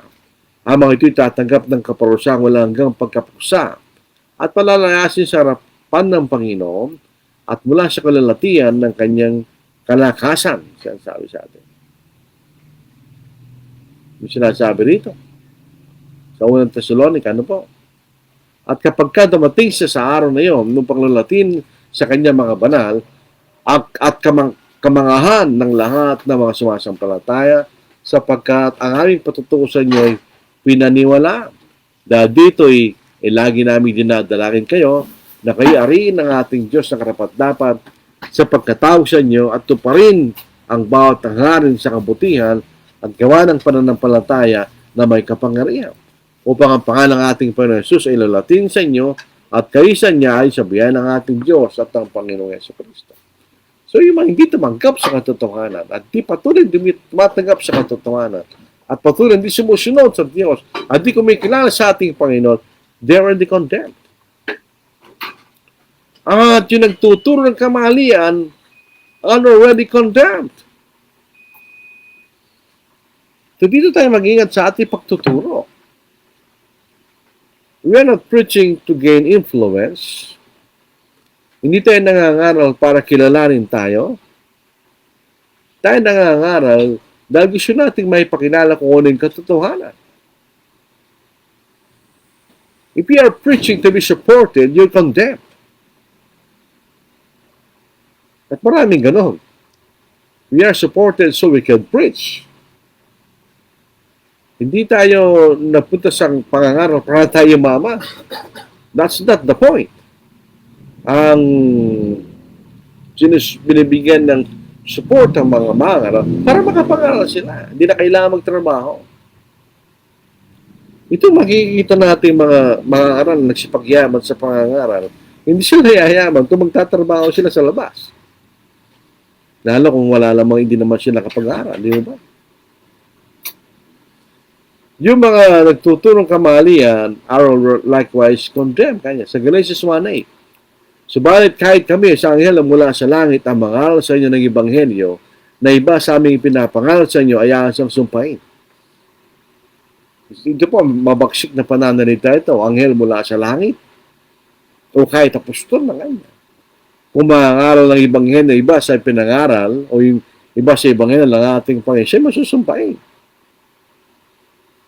Ang mga ito'y tatanggap ng kaparusang wala hanggang pagkapusa at palalayasin sa harapan ng Panginoon at mula sa kalalatian ng kanyang kalakasan, siya sabi sa atin. Yung sinasabi rito sa unang Thessalonica, ano po? At kapag ka dumating siya sa araw na iyon, nung paglalatin sa kanyang mga banal, at kamangahan ng lahat ng mga sumasampalataya, sapagkat ang aming patutukusan niyo ay pinaniwala. Dahil dito'y lagi namin dinadalangin kayo na kayo ariin ng ating Diyos na karapat-dapat sa pagkatawag sa inyo at tuparin ang bawat hangarin sa kabutihan at gawa ng pananampalataya na may kapangyarihan. upang ang pangalan ng ating Panginoon Jesus ay lalatin sa inyo at kaysa niya ay sabihan ng ating Diyos at ng Panginoong Jesucristo. So yung mga hindi tumanggap sa katotohanan at di patuloy tumatanggap sa katotohanan at patuloy hindi sumusunod sa Diyos at di kumikilala sa ating Panginoon, they are already condemned. At yung nagtuturo ng kamalian are already condemned. So dito tayo mag-ingat sa ating pagtuturo. We are not preaching to gain influence. Hindi tayo nangangaral para kilalanin tayo. Tayo nangangaral dahil gusto nating may pakilala kung ano yung katotohanan. If you are preaching to be supported, you're condemned. At maraming ganon. We are supported so we can preach. Hindi tayo napunta sa pangangaral para tayo mama. That's not the point. Ang binibigyan ng support ang mga mangaral para makapangaral sila. Hindi na kailangan magtrabaho. Ito makikita natin mga aral na nagsipagyaman sa pangangaral. Hindi sila yayaman kung magtatrabaho sila sa labas. Lalo kung wala lamang hindi naman sila nakapag-aral. Di ba? Yung mga nagtuturong kamalian are likewise condemned. Kanya, sa Galatians 1:8. Subalit kahit kami sa anghel mula sa langit ang mangaral sa inyo ng ebanghelyo na iba sa aming pinapangaral sa inyo ay aasang sumpain. Ito po, mabaksik na pananalita ito, anghel mula sa langit. O kahit apostol na ganyan. Kung mangaral ng ebanghelyo na iba sa pinangaral o yung iba sa ebanghelyo ng ating Panginoon, siya masusumpain.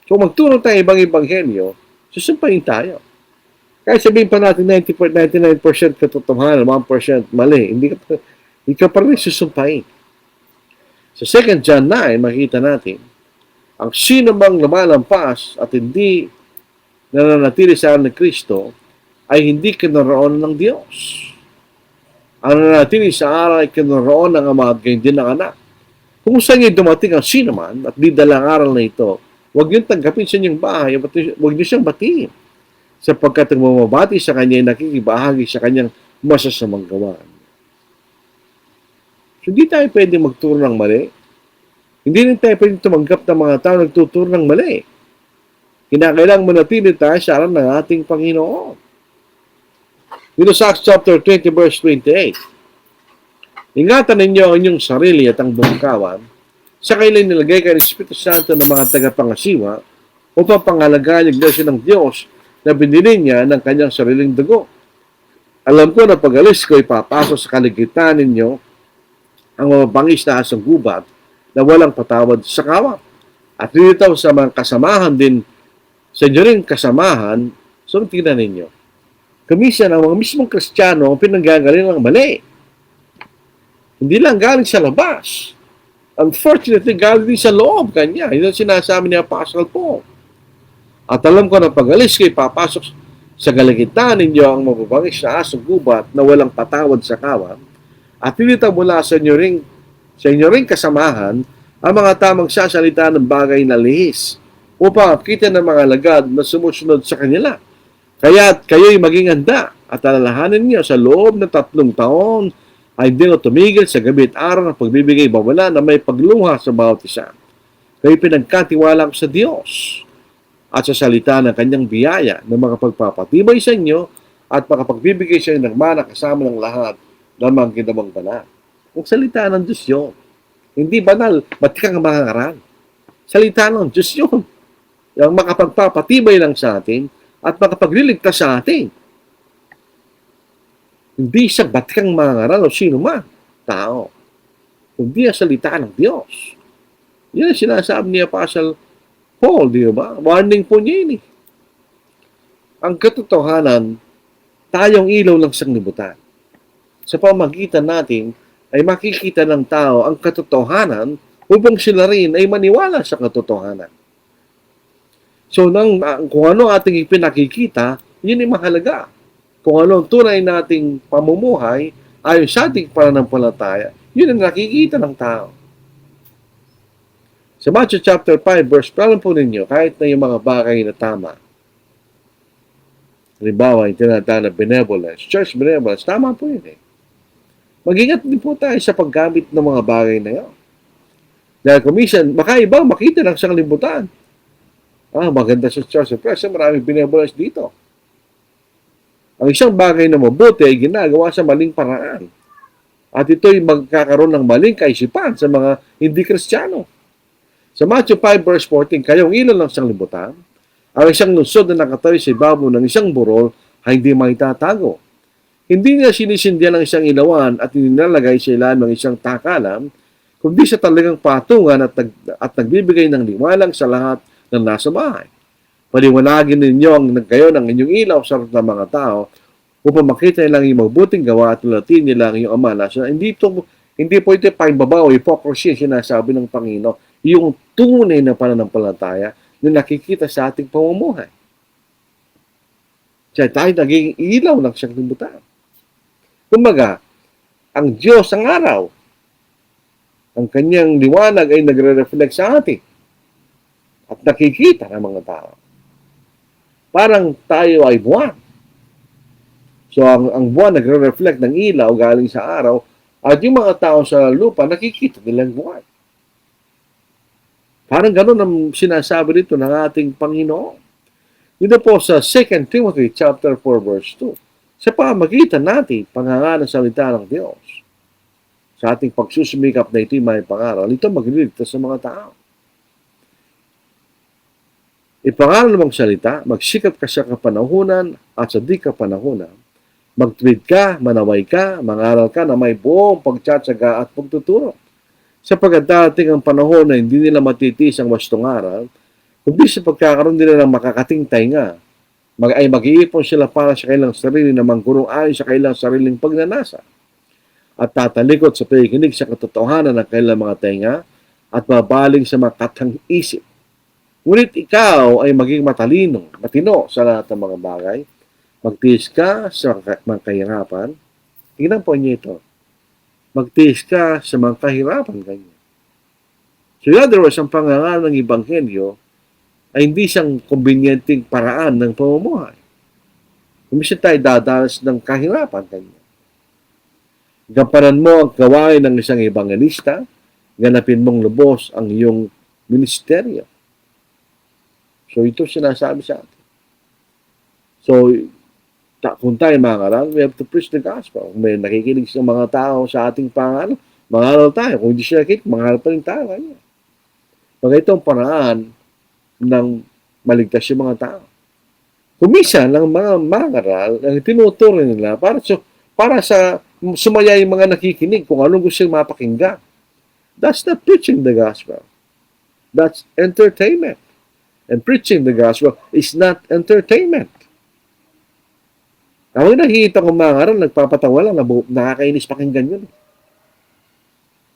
So magturo tayo ibang ebanghelyo, susumpain tayo. Kahit sabihin pa natin 99% katotohanan, 1% mali, hindi ka pa rin susumpain. Sa 2 John 9, makita natin, ang sino bang lumalampas at hindi nananatili sa aral ng Kristo ay hindi kinoroon ng Diyos. Ang nananatili sa aral ay kinoroon ng Ama at gayon din ng Anak. Kung saan niya dumating ang sino man at di dalang aral na ito, huwag niyong tanggapin sa inyong bahay, huwag niyo siyang batiin. Sapagkat ang mamabati sa kanya ay nakikibahagi sa kanyang masasamang gawaan. So, hindi tayo pwedeng magturo ng mali. Hindi rin tayo pwedeng tumanggap ng mga tao nagtuturo ng mali. Kinakailangan manatili tayo sa aral ng ating Panginoon. Dito sa Acts chapter 20 verse 28. Ingatan ninyo ang inyong sarili at ang buong kawan sa kailan nilagay kayo ng Espiritu Santo ng mga tagapangasiwa upang pangalagaan yung iglesia ng Diyos na binili niya ng kanyang sariling dugo. Alam ko na pag-alis ko, ipapasok sa kaligitan ninyo ang mabangis na asang gubat na walang patawad sa kawang. At dito sa mga kasamahan din, sa inyo rin kasamahan, so tingnan ninyo. Kamisa ng mga mismong Kristiyano ang pinanggagaling ng mali. Hindi lang galing sa labas. Unfortunately, galing din sa loob kanya. Ito sinasabi ni Apostle Paul. At alam ko na pag-alis kayo, papasok sa kaligitan ninyo ang mababangis na asong gubat na walang patawad sa kawan. At pinita mula sa inyo ring kasamahan ang mga tamang sasalita ng bagay na lihis upang kita ng mga lagad na sumusunod sa kanila. Kaya't kayo'y maging handa at alalahanin niyo sa loob ng 3 taon ay hindi na tumigil sa gabi at araw ng pagbibigay bawala na may pagluha sa bawat isa. Kayo'y pinagkatiwala sa Diyos at sa salita ng kanyang biyaya na makapagpapatibay sa inyo at makapagbibigay sa inyo ng mana kasama ng lahat ng mga ginawang banal. Ang salita ng Diyos yun. Hindi banal, batikang mangangaral. Salita ng Diyos yun. Yung makapagpapatibay lang sa atin at makapagliligtas sa atin. Hindi siya batikang mangangaral o sino man, tao. Kundi ang salita ng Diyos. Yan ang sinasabi ni Apostle Paul, di ba? Warning po niya yun eh. Ang katotohanan, tayong ilaw lang sa sanglibutan. Sa pamagitan natin, ay makikita ng tao ang katotohanan upang sila rin ay maniwala sa katotohanan. So, kung ano ating ipinakikita, yun ay mahalaga. Kung ano ang tunay nating pamumuhay, ayon sa ating pananampalataya, yun ang nakikita ng tao. Sa Matthew chapter 5, verse 12 po ninyo, kahit na yung mga bagay na tama, Halimbawa, yung tinatawag na benevolence, church benevolence, tama po yun eh. Mag-ingat din po tayo sa paggamit ng mga bagay na yun. Dahil kumisan, baka iba makita ng isang libutan. Maganda sa church. Kasi maraming benevolence dito. Ang isang bagay na mabuti ay ginagawa sa maling paraan. At ito'y magkakaroon ng maling kaisipan sa mga hindi Kristiyano. Sa Matthew 5 verse 14, kayong ilaw ng isang libutan, ang isang lungsod na nakatayo sa ibabaw ng isang burol ay hindi maitatago. Hindi niya sinisindihan ng isang ilawan at nilalagay sa ilalim ng isang takalan, kundi sa talagang patungan at nagbibigay ng liwanag sa lahat ng nasa bahay. Paliwanagin ninyo kayo ng inyong ilaw sa harap ng mga tao upang makita nilang yung mabuting gawa at tulatin nila ang iyong ama. Hindi po ito pangbabaw o hypocrisy sinasabi ng Panginoon. Yung tunay na pananampalataya na nakikita sa ating pamumuhay. Kaya tayo naging ilaw ng siyang libutan. Kumbaga, ang Diyos ang araw. Ang kanyang liwanag ay nagre-reflect sa atin at nakikita ng mga tao. Parang tayo ay buwan. So, ang buwan nagre-reflect ng ilaw galing sa araw at yung mga tao sa lupa nakikita nilang buwan. Parang ganun ang sinasabi dito ng ating Panginoon. Dito po sa 2 Timothy chapter 4 verse 2. Sa pamagitan natin, pangangalan ng salita ng Diyos. Sa ating pagsusumikap na ito'y may pangaral, ito magliligtas sa mga tao. Ipangaral mong salita, magsikap ka sa kapanahunan at sa di kapanahunan. Magtuwid ka, manaway ka, mangaral ka na may buong pagtsatsaga at pagtuturo. Sapagkat darating ang panahon na hindi nila matitiis ang wastong aral, kundi sa pagkakaroon nila ng makakating tainga, ay mag-iipon sila para sa kailang sarili na manggurong ayon sa kailang sariling pagnanasa at tatalikod sa pakikinig sa katotohanan ng kailang mga tainga at babaling sa makatang isip. Ngunit ikaw ay maging matino sa lahat ng mga bagay, magtiis ka sa mga kahirapan. Tingnan po niyo ito. Magtiis ka sa mga kahirapan ganyan. So in other words, ang pangangaral ng Ebanghelyo ay hindi siyang kumbinyenteng paraan ng pamumuhay. Kumisan tayo dadalas ng kahirapan kanya. Gampanan mo ang gawain ng isang ebangelista, ganapin mong lubos ang iyong ministeryo. So ito sinasabi sa atin. So, kung tayo mangaral, we have to preach the gospel. Kung may nakikinig sa mga tao sa ating pangaral, mangaral tayo. Kung hindi siya nakikinig, mangaral pa rin tayo. Pag itong paraan ng maligtas yung mga tao. Kumisan ng mga mangaral, ang tinuturo nila para sa sumaya yung mga nakikinig kung anong gusto yung mapakinggan. That's not preaching the gospel. That's entertainment. And preaching the gospel is not entertainment. Ako nakikita kong mangaral, nagpapatawa lang, nakakainis pakinggan yun.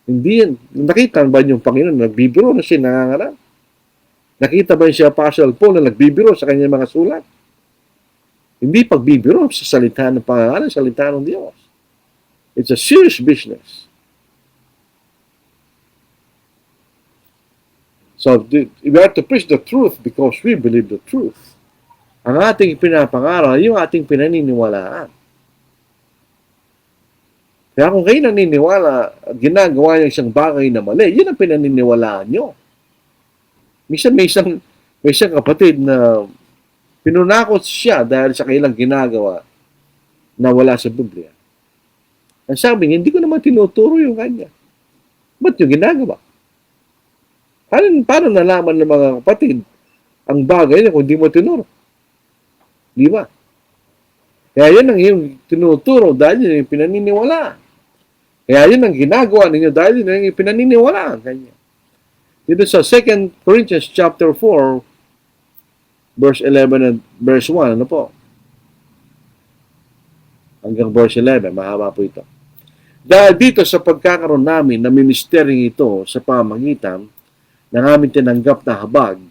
Hindi yan. Nakita ba yung Panginoon, nagbibiro na siya nangangaral? Nakita ba yung si Apostle Paul na nagbibiro sa kanyang mga sulat? Hindi pagbibiro sa salita ng pangalan, salita ng Diyos. It's a serious business. So, we have to preach the truth because we believe the truth. Ang ating pinapangaral, yung ating pinaniniwalaan. Kaya kung kayo naniniwala, ginagawa niyo isang bagay na mali, yun ang pinaniniwalaan nyo. Minsan may isang kapatid na pinunakot siya dahil sa kailang ginagawa na wala sa Biblia. Ang sabi niya, hindi ko naman tinuturo yung kanya. Ba't yung ginagawa? Paano nalaman ng mga kapatid ang bagay niya kung hindi mo tinuro? Di ba? Kaya yun ang iyong tinuturo dahil yun yung pinaniniwalaan. Kaya yun ang ginagawa ninyo dahil yun yung pinaniniwalaan kanya. Dito sa 2 Corinthians chapter 4, verse 11 and verse 1, ano po? Hanggang verse 11, mahaba po ito. Dahil dito sa pagkakaroon namin na ministeryong ito sa pamagitan ng aming tinanggap na habag,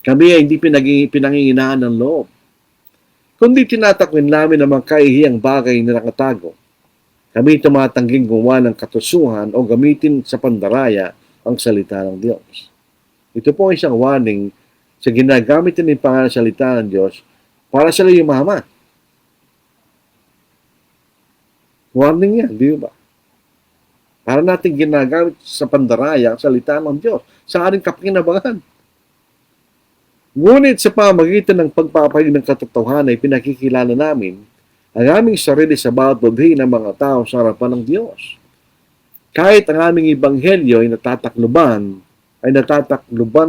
kami ay hindi pinanginginahan ng loob, kundi tinatakwin namin ang mga kaihiyang bagay na nakatago. Kami tumatangging gumawa ng katusuhan o gamitin sa pandaraya ang salita ng Diyos. Ito po ay isang warning sa ginagamit ng pangalan ng salita ng Diyos para sila yumaman. Warning yan, di ba? Para natin ginagamit sa pandaraya ang salita ng Diyos sa ating kapakinabangan. Ngunit sa pamagitan ng pagpapahayag ng katotohanan ay pinakikilala namin ang aming sarili sa bawat budhi ng mga tao sa harapan ng Diyos. Kahit ang aming ebanghelyo ay natatakluban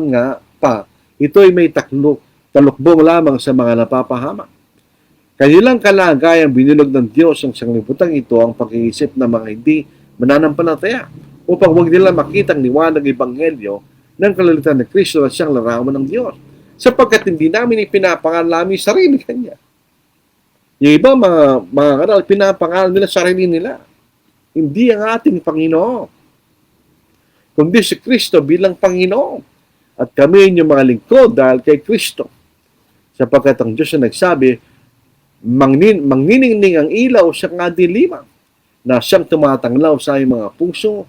nga pa, ito ay may talukbong lamang sa mga napapahamak. Kanilang kalagayang binulog ng Diyos ang sanglibutan ito ang pag-iisip ng mga hindi mananampalataya upang huwag nila makitang liwanag ng ebanghelyo ng kalalitan ng Kristo at siyang larawan ng Diyos, sapagkat hindi namin ipinapangalan namin sarili Kanya. Yung ibang mga kanal, pinapangalan nila sarili nila. Hindi ang ating Panginoon, kundi si Kristo bilang Panginoon. At kami yung mga lingkod dahil kay Kristo. Sapagkat ang Diyos na nagsabi, mangniningning ang ilaw sa kadiliman na siyang tumatanglaw sa iyong mga puso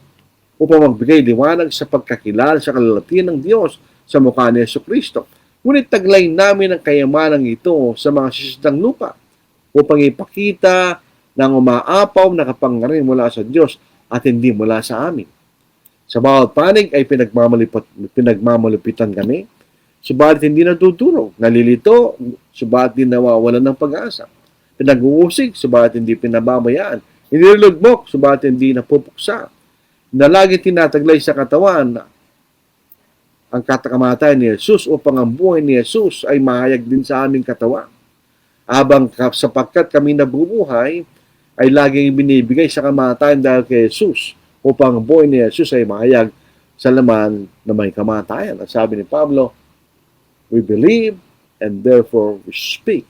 upang magbigay liwanag sa pagkakilala sa kalalatian ng Diyos sa mukha ni Jesucristo. Ngunit taglay namin ang kayamanang ito sa mga sisitang lupa upang ipakita ng umaapaw na kapangyarihan mula sa Diyos at hindi mula sa amin. Sa bawat panig ay pinagmamalupitan kami, subalit hindi natutulog, nalilito, subalit hindi nawawalan ng pag-asa. Pinag-uusig, subalit hindi pinababayaan. Inilulugbok, subalit hindi napupuksa. Na lagi tinataglay sa katawan ang kamatayan ni Jesus upang ang buhay ni Jesus ay mahayag din sa aming katawan. Sapagkat kami nabubuhay, ay laging binibigay sa kamatayan dahil kay Jesus upang ang buhay ni Jesus ay mahayag sa laman na may kamatayan. At sabi ni Pablo, we believe and therefore we speak.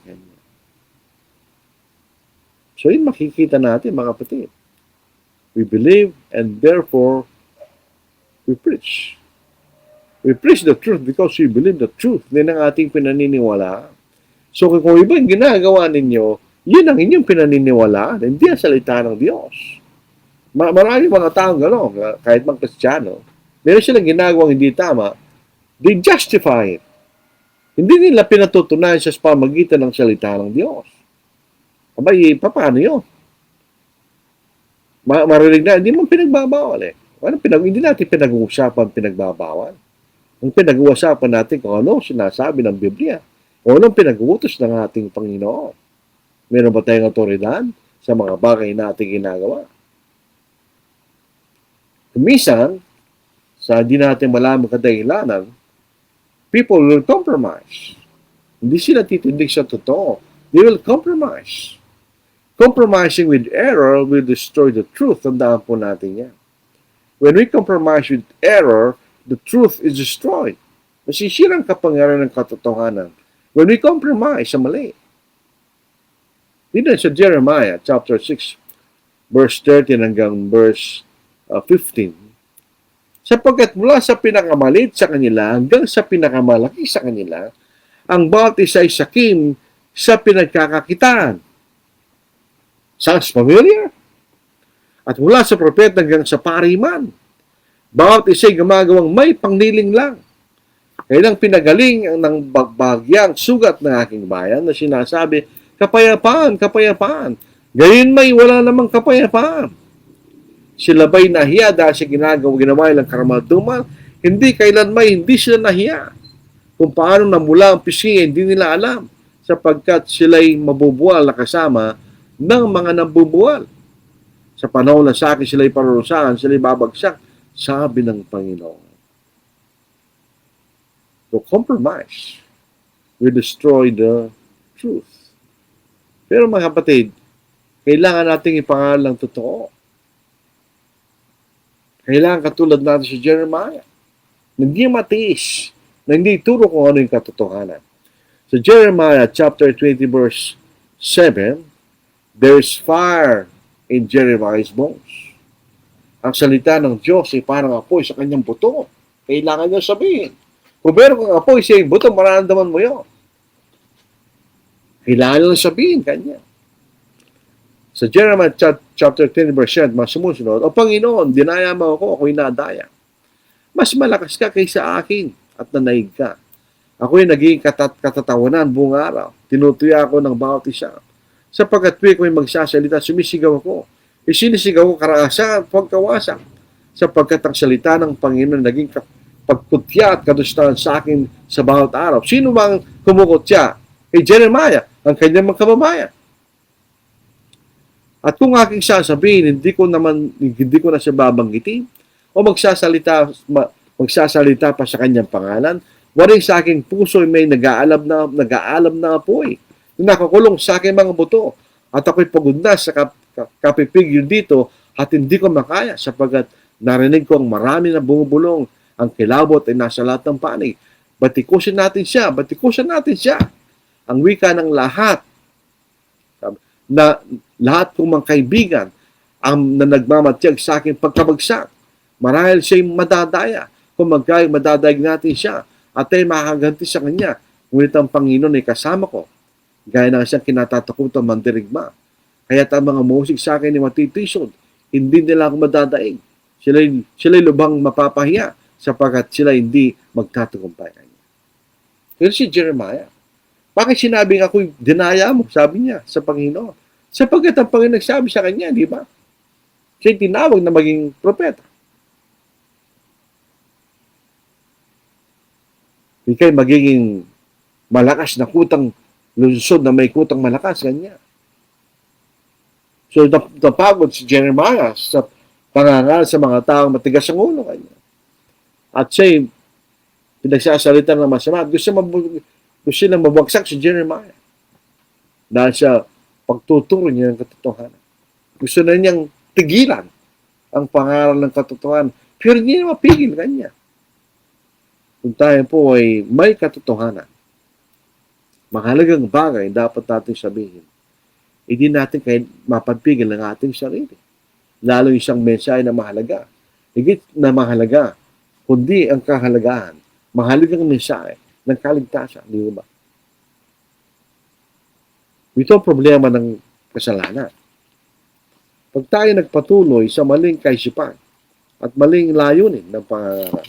So yun makikita natin mga kapatid. We believe and therefore we preach. We preach the truth because we believe the truth. Yan ang ating pinaniniwalaan. So kung iba yung ginagawa ninyo, yun ang inyong pinaniniwalaan. Hindi ang salita ng Diyos. Maraming mga taong gano'n, kahit mga Kristiyano, meron silang ginagawang hindi tama, they justify it. Hindi nila pinatutunayan sa pamagitan ng salita ng Diyos. Abay, paano yun? Marinig na, hindi mo pinagbabawal eh. Hindi natin pinag-uusapan pinagbabawal. Ang pinag-uusapan natin kung ano sinasabi ng Biblia o anong pinag-uutos ng ating Panginoon. Meron ba tayong otoridad sa mga bagay na ating ginagawa? Minsan, sa hindi natin malamang kadahilanan, people will compromise. Hindi sila titindig sa totoo. They will compromise. Compromising with error will destroy the truth. Tandaan po natin yan. When we compromise with error, the truth is destroyed. Nasisira ang kapangyarihan ng katotohanan. When we compromise sa mali. Dito sa Jeremiah chapter 6, verse 13 hanggang verse 15. Sapagkat mula sa pinakamalit sa kanila hanggang sa pinakamalaki sa kanila, ang bawat isa ay sakim sa pinagkakakitaan. Sounds familiar? At mula sa propeta hanggang sa pariman, bawat isa ay gumagawang may pangniling lang. Kailang pinagaling ng bagyang sugat ng aking bayan na sinasabi, kapayapaan, kapayapaan. Gayon may wala namang kapayapaan. Sila ba'y nahiya dahil sa ginawa nilang karamalduman? Hindi kailanman hindi sila nahiya. Kung paano namula ang pisngi, hindi nila alam. Sapagkat sila'y mabubuwal na kasama ng mga nabubuwal. Sa panahon na sa akin sila'y parurusahan, sila'y babagsak, sabi ng Panginoon. So compromise will destroy the truth. Pero mga kapatid, kailangan nating ipangalan ng totoo. Kailangan katulad natin si Jeremiah. Hindi matiis, na hindi turo kung ano yung katotohanan. Sa Jeremiah chapter 20 verse 7, there is fire in Jeremiah's bones. Ang salita ng Diyos ay parang apoy sa kanyang buto. Kailangan niya sabihin. Kung meron kang apoy sa iyong buto, mararamdaman mo yun. Kailangan niya sabihin kanya. Sa Jeremiah chapter 10 verse 7, mga sumusunod, O Panginoon, dinaya mo ako, ako'y nadaya. Mas malakas ka kaysa akin at nanaig ka. Ako'y naging katatawanan buong araw. tinutuya ako ng bawat isa. Sapagkat tuwi ko'y magsasalita, sumisigaw ako. Isinisigaw ko karaasan, pagkawasak. Sapagkat ang salita ng Panginoon naging pagkutya at kadustahan sa akin sa bawat araw. Sino bang kumukutya? Kay Jeremiah, ang kanyang mga kababayan. At kung aking sasabihin, hindi ko na siya babanggitin o magsasalita pa sa kanyang pangalan, waring sa aking puso may nag-aalam na apoy na nakakulong sa aking mga buto. At ako'y pagod na sa kapipigil dito at hindi ko makaya sapagkat narinig ko ang marami na bumubulong. Ang kilabot ay nasa lahat ng panig. Batikusin natin siya. Ang wika ng lahat na lahat kong mga kaibigan na nagmamatyag sa aking pagkabagsak. Marahil siya'y madadaya. Kung madadayag natin siya at ay makaganti sa kanya. Ngunit ang Panginoon ay kasama ko. Gaya ng siyang kinatatakutan mandirigma. Kaya't ang mga musik sa akin ay matitisod. Hindi nila ako madadaig. Sila'y lubhang mapapahiya sapagkat sila hindi magtatagumpay kanya. Pero si Jeremiah, bakit sinabing ako'y dinaya mo? Sabi niya sa Panginoon. Sapagkat ang Panginoon nagsabi sa kanya, di ba? Siya'y tinawag na maging propeta. Ika'y magiging malakas na kutang lungsod na may kutang malakas, kanya. So, napagod si Jeremiah sa pangangal sa mga taong matigas ang ulo kanya. At siya'y pinagsasalita ng masama. Gusto nilang mabagsak si Jeremiah dahil sa pagtuturo niya ng katotohanan. Gusto na niyang tigilan ang pangaral ng katotohanan. Pero hindi niya mapigil kanya. Kung tayo po ay may katotohanan, mahalagang bagay dapat natin sabihin, hindi natin kahit mapagpigil ng ating sarili. Lalo isang mensahe na mahalaga. Higit na mahalaga, kundi ang kahalagahan, mahalagang mensahe ng kaligtasan, di ba? Ito ang problema ng kasalanan. Pag tayo nagpatuloy sa maling kaisipan at maling layunin ng pangangaral,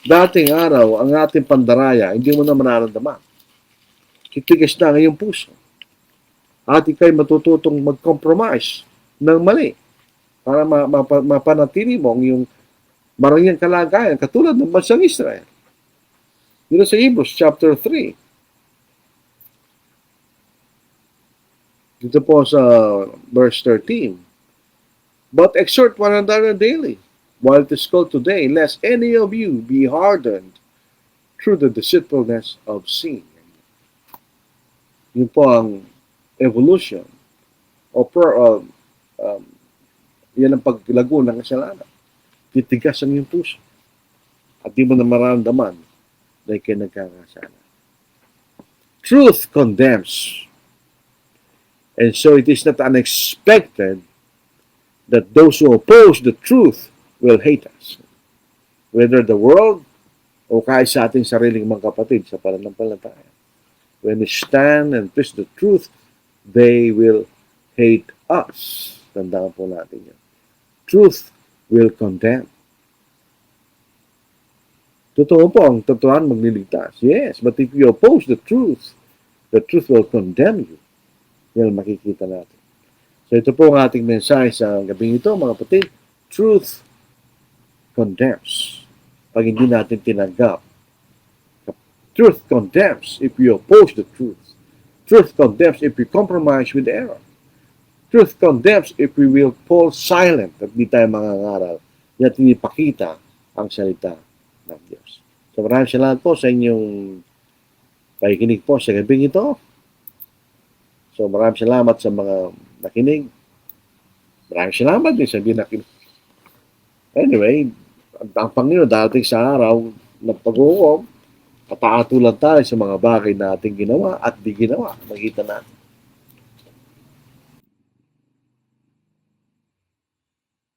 dating araw, ang ating pandaraya, hindi mo na manaramdaman. Titigas na ang iyong puso. At ikaw'y matututong mag-compromise ng mali para mapanatili mo ang iyong marangyang kalagayan, katulad ng bansang Israel. Dito sa Hebrews chapter 3. Dito po sa verse 13. But exhort one another daily, while it is called today, lest any of you be hardened through the deceitfulness of sin. Yun po ang evolution o yan ang paglago ng kasalanan. Titigas ang iyong puso at di mo na maramdaman na ikay nagkakasala. Truth condemns. And so it is not unexpected that those who oppose the truth will hate us. Whether the world o kahit sa ating sariling mga kapatid sa pananampalataya. When we stand and preach the truth, they will hate us. Tandaan po natin yan. Truth will condemn. Totoo po, ang totohan magliligtas. Yes, but if you oppose the truth will condemn you. Yan makikita natin. So ito po ang ating mensahe sa gabing ito, mga kapatid. Truth condemns. Pag hindi natin tinanggap. Truth condemns if you oppose the truth. Truth condemns if we compromise with error. Truth condemns if we will fall silent at di tayo mangangaral at hindi pakita ang salita ng Diyos. So maraming salamat po sa inyong pakikinig po sa gabing ito. So maraming salamat sa mga nakinig. Maraming salamat din sa hindi nakinig. Anyway, ang Panginoon dating sa araw ng pag-uwom, papaatulan tayo sa mga bagay na ating ginawa at di ginawa. Makita natin.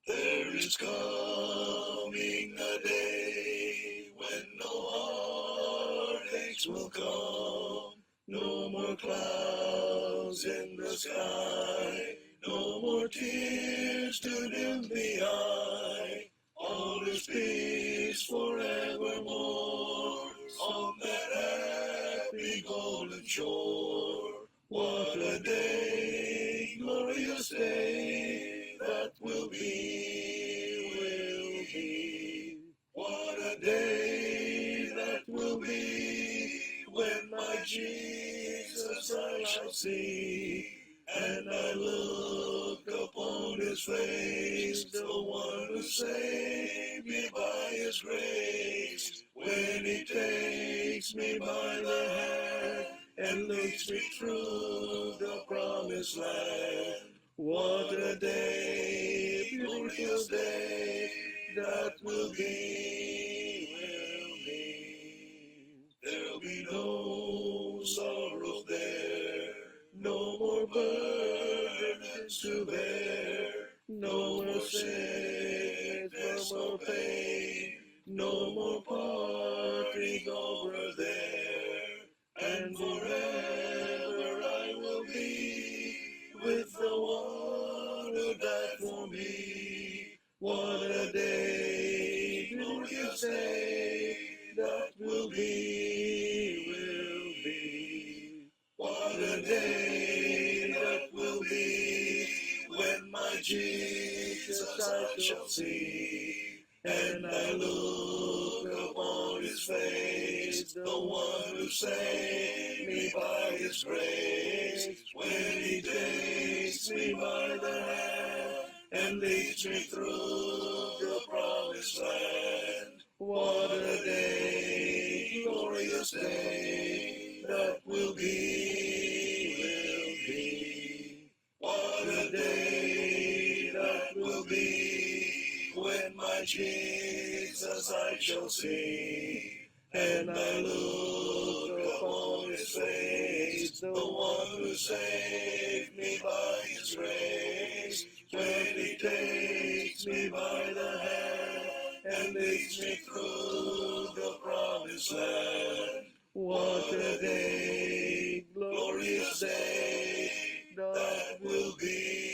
There is coming a day when no heartaches will come, no more clouds in the sky, no more tears to dim the eye. All is peace forevermore on that happy golden distant shore. What a day, glorious day, that will be, will be. What a day that will be, when my Jesus I shall see, and I look upon his face, the one who saved me by his grace, when he takes me by the hand and leads me through the promised land. What a day, glorious day, that will be, will be. There'll be no sorrow there, no more burdens to bear, no more sickness, no more pain, no more parting over there, and forever I will be with the one who died for me. What a day, glorious day, that will be, will be. What a day that will be, when my Jesus I shall see, and I look upon his face, the one who saved me by his grace, when he takes me by the hand and leads me through the promised land. What a day, glorious day, that will be, will be. What a day that will be, when my Jesus I shall see, and I look upon his face, the one who saved me by his grace, when he takes me by the hand and leads me through the promised land. What a day, glorious day, that will be.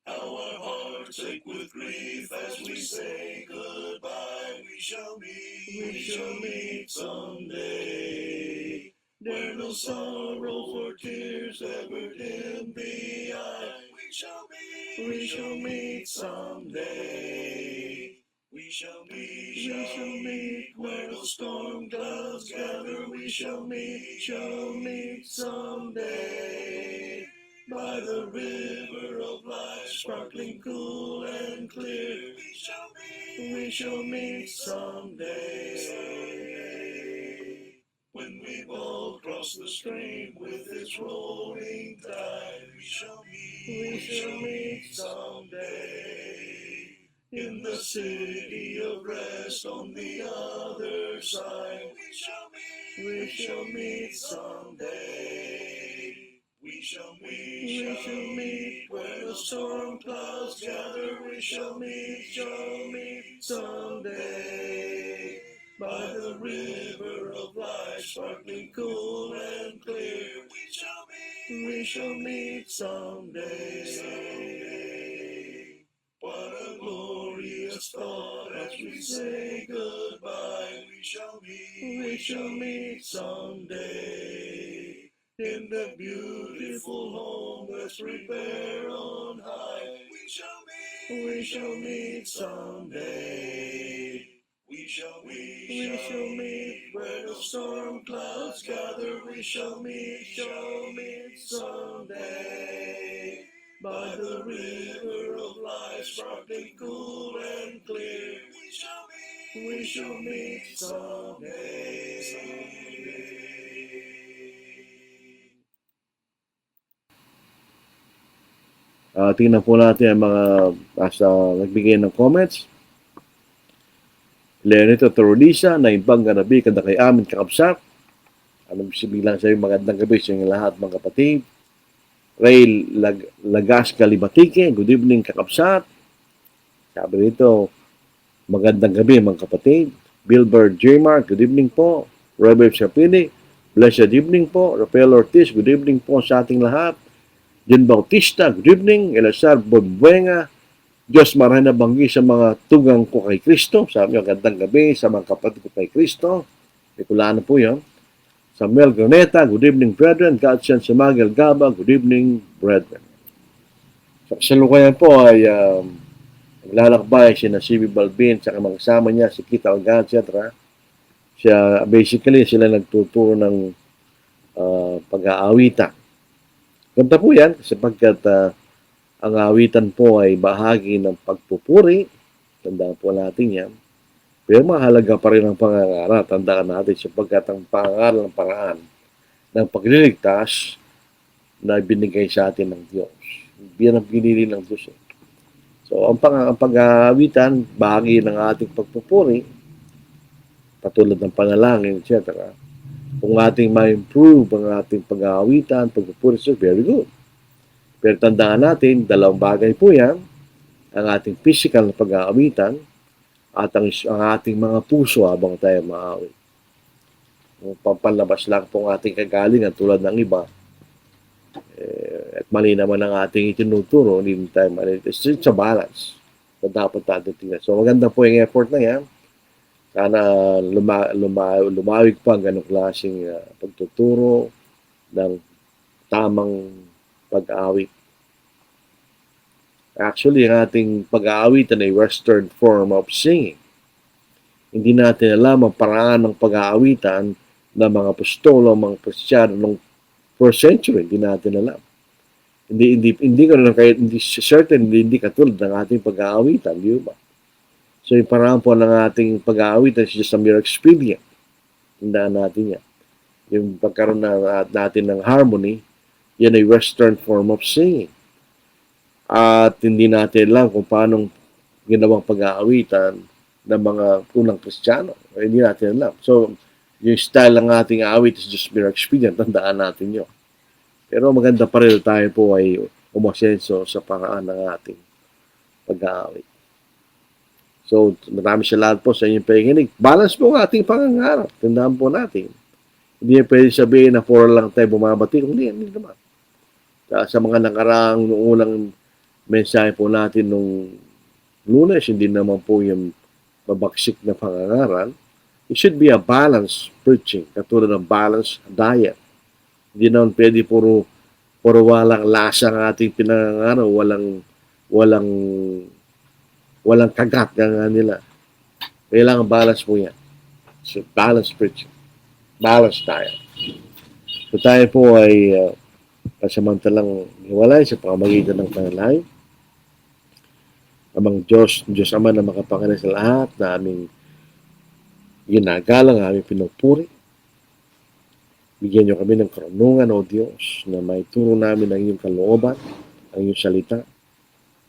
Our hearts ache with grief as we say goodbye. We shall meet someday, where no sorrow or tears ever dim the eye. We shall meet someday. We shall meet where no storm clouds gather. We shall meet someday, by the river of life, sparkling cool and clear. We shall meet someday. When we've all crossed the stream with its rolling tide, we shall meet someday. In the city of rest on the other side, we shall meet someday. We shall meet where the storm clouds gather. We shall meet someday, by the river of life, sparkling cool and clear. We shall meet someday. What a glorious thought as we say goodbye. We shall meet someday, in the beautiful home that's prepared on high. We shall meet someday. We shall meet where the storm clouds gather. We shall meet someday, by the river of life, sparkling cool and clear. We shall meet someday. Tingnan po natin ang mga nagbigay ng comments. Leonito Torolisa, na ibang ganabi kada kay amin kakabsat. Anong sibilang sa'yo, magandang gabi sa inyong lahat mga kapatid. Ray Lagas Kalibatike, good evening kakabsat. Sabi rito, magandang gabi mga kapatid. Bilbert J. Mark, good evening po. Robert Sapini, blessed evening po. Rafael Ortiz, good evening po sa ating lahat. Jen Bautista, good evening. Elazar Bonbuenga, Diyos, maraming nabanggi sa mga tugang ko kay Kristo. Sabi niyo, gandang gabi sa mga kapatid ko kay Kristo. Bikulaan po yan. Samuel Graneta, good evening, brethren. Godson Samagel Gaba, good evening, brethren. Sa kasalukuyan po ay naglalakbay si CB Balbin sa mga kasama niya, si Kita Organ, etc. Basically, sila nagtuturo ng pag-aawitan. Ganda po yan, sapagkat ang awitan po ay bahagi ng pagpupuri. Tandaan po natin yan. Pero mahalaga pa rin ang pangangaral. Tandaan natin sapagkat ang pangangaral ng paraan ng pagliligtas na binigay sa atin ng Diyos. Yan ang pinili ng Diyos. So, ang pag-aawitan, bahagi ng ating pagpupuri, patulad ng panalangin, etc. Kung ating ma-improve ang ating pag-aawitan, pagpupuri, so very good. Pero tandaan natin, dalawang bagay po yan, ang ating physical na pag-aawitan at ang ating mga puso habang tayo maawit. Pampanlabas lang po ang ating kagalingan tulad ng iba. At mali naman ang ating itinuturo, hindi tayo mali. It's a balance na dapat natin tingnan. So maganda po yung effort na yan. Sana lumawig pa ang ganong klaseng pagtuturo ng tamang pag-aawit. Actually, ang ating pag-aawitan ay Western form of singing. Hindi natin alam ang paraan ng pag-aawitan ng mga apostolo, mga Kristiyano noong first century. Hindi natin alam. Hindi ko na kahit hindi certain, hindi katulad ng ating pag-aawitan, di ba? So, yung paraan po ng ating pag-aawitan is just a mere expedient. Tandaan natin yan. Yung pagkaroon natin ng harmony, yan ay Western form of singing. At hindi natin alam kung paano ginawang pag-aawitan ng mga unang Kristiyano. Hindi natin alam. So, yung style ng ating aawit is just mere expedient. Tandaan natin yun. Pero maganda pa rin tayo po ay umasenso sa paraan ng ating pag-aawit. So, marami salamat po sa inyong pakikinig. Balance po ang ating pangangarap. Tandaan po natin. Hindi pwede sabihin na puro lang tayo bumabati. Hindi naman. Sa mga nakaraang unang mensahe po natin nung Lunes, hindi naman po yung mabaksik na pangangaral. It should be a balanced preaching, katulad ng balanced diet. Hindi naman pwede puro walang lasa ng ating pinangangaral, walang kagat ng nila. Kailangan balance po yan. So, balanced preaching. Balanced diet. So, tayo po ay kasamantalang hiwalay sa pamamagitan ng panalangin. Amang Diyos Ama na makapangyarihan sa lahat na aming ginagalang, aming pinupuri. Bigyan niyo kami ng karunungan, O Diyos, na maituro namin ang iyong kalooban, ang iyong salita,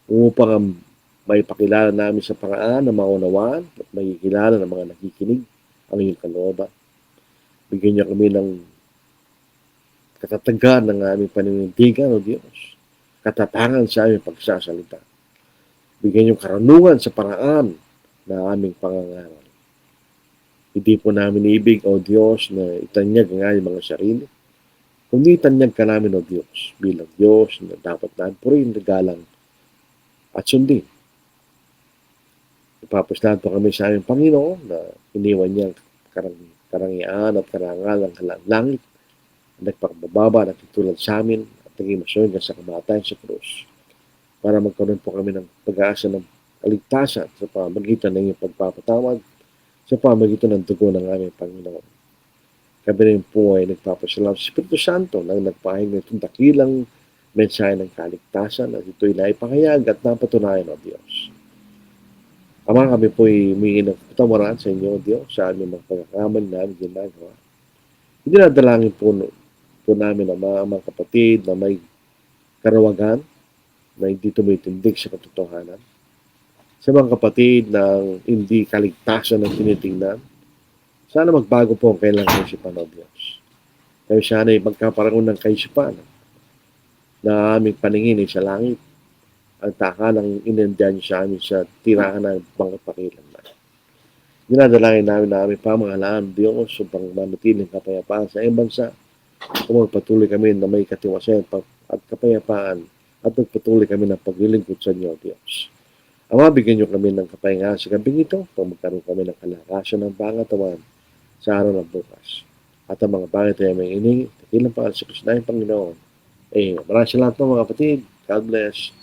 upang may pakilala namin sa paraan na maunawaan at may kilala ng mga nakikinig ang iyong kalooban. Bigyan niyo kami ng katatagan ng aming paninindigan, O Diyos. Katatangan sa aming pagsasalita. Bigyan yung karunungan sa paraan na aming pangangaral. Hindi po namin ibig, O Diyos, na itanyag ang aming mga sarili. Kundi itanyag ka namin, O Diyos, bilang Diyos na dapat namin purihin, regalang at sundin. Ipapaslahan po kami sa aming Panginoon na iniwan niyang karangyaan at karangal ng langit. Nagpakababa, nagtutulad sa amin at naging masunod sa kamatayan sa krus. Para magkaroon po kami ng pag-aasa ng kaligtasan sa pamagitan ng iyong pagpapatawad, sa pamagitan ng dugo ng aming Panginoon. Kami rin po ay nagpapasalamat sa Espiritu Santo na nagpahing ng itong dakilang mensahe ng kaligtasan at ito'y naipahayag at napatunayan ng Diyos. Ama, kami po ay humingi ng patawaran sa inyo, Diyos, sa aming mga pagkakamali na aming ginagawa. Dinadalangin po namin ang mga kapatid na may karawagan, na hindi tumitindig sa katotohanan. Sa mga kapatid na hindi kaligtasan ang tinitingnan, sana magbago po ang kailang kaisipan ng Diyos. Kaya sana ay magkaparangon ng kaisipan na aming paningin ay sa langit. Ang takalang inendihan niyo sa amin sa tirahan ng mga pakilan na. Dinadalangin namin na aming pamahalaan, Diyos, upang manatiling kapayapaan sa iyong bansa. Kung magpatuloy kami na may katiwasayan at kapayapaan at magpatuloy kami ng paglilingkod sa inyo, Diyos. Ama, bigyan niyo kami ng kapahingahan sa gabing ito upang magkaroon kami ng kalakasan ng pangatawan sa araw ng bukas. At ang mga bagay tayo may ining, takilang pangalan sa Kristo na Panginoon. Maraming salamat po mga kapatid. God bless.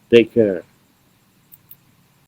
Take care.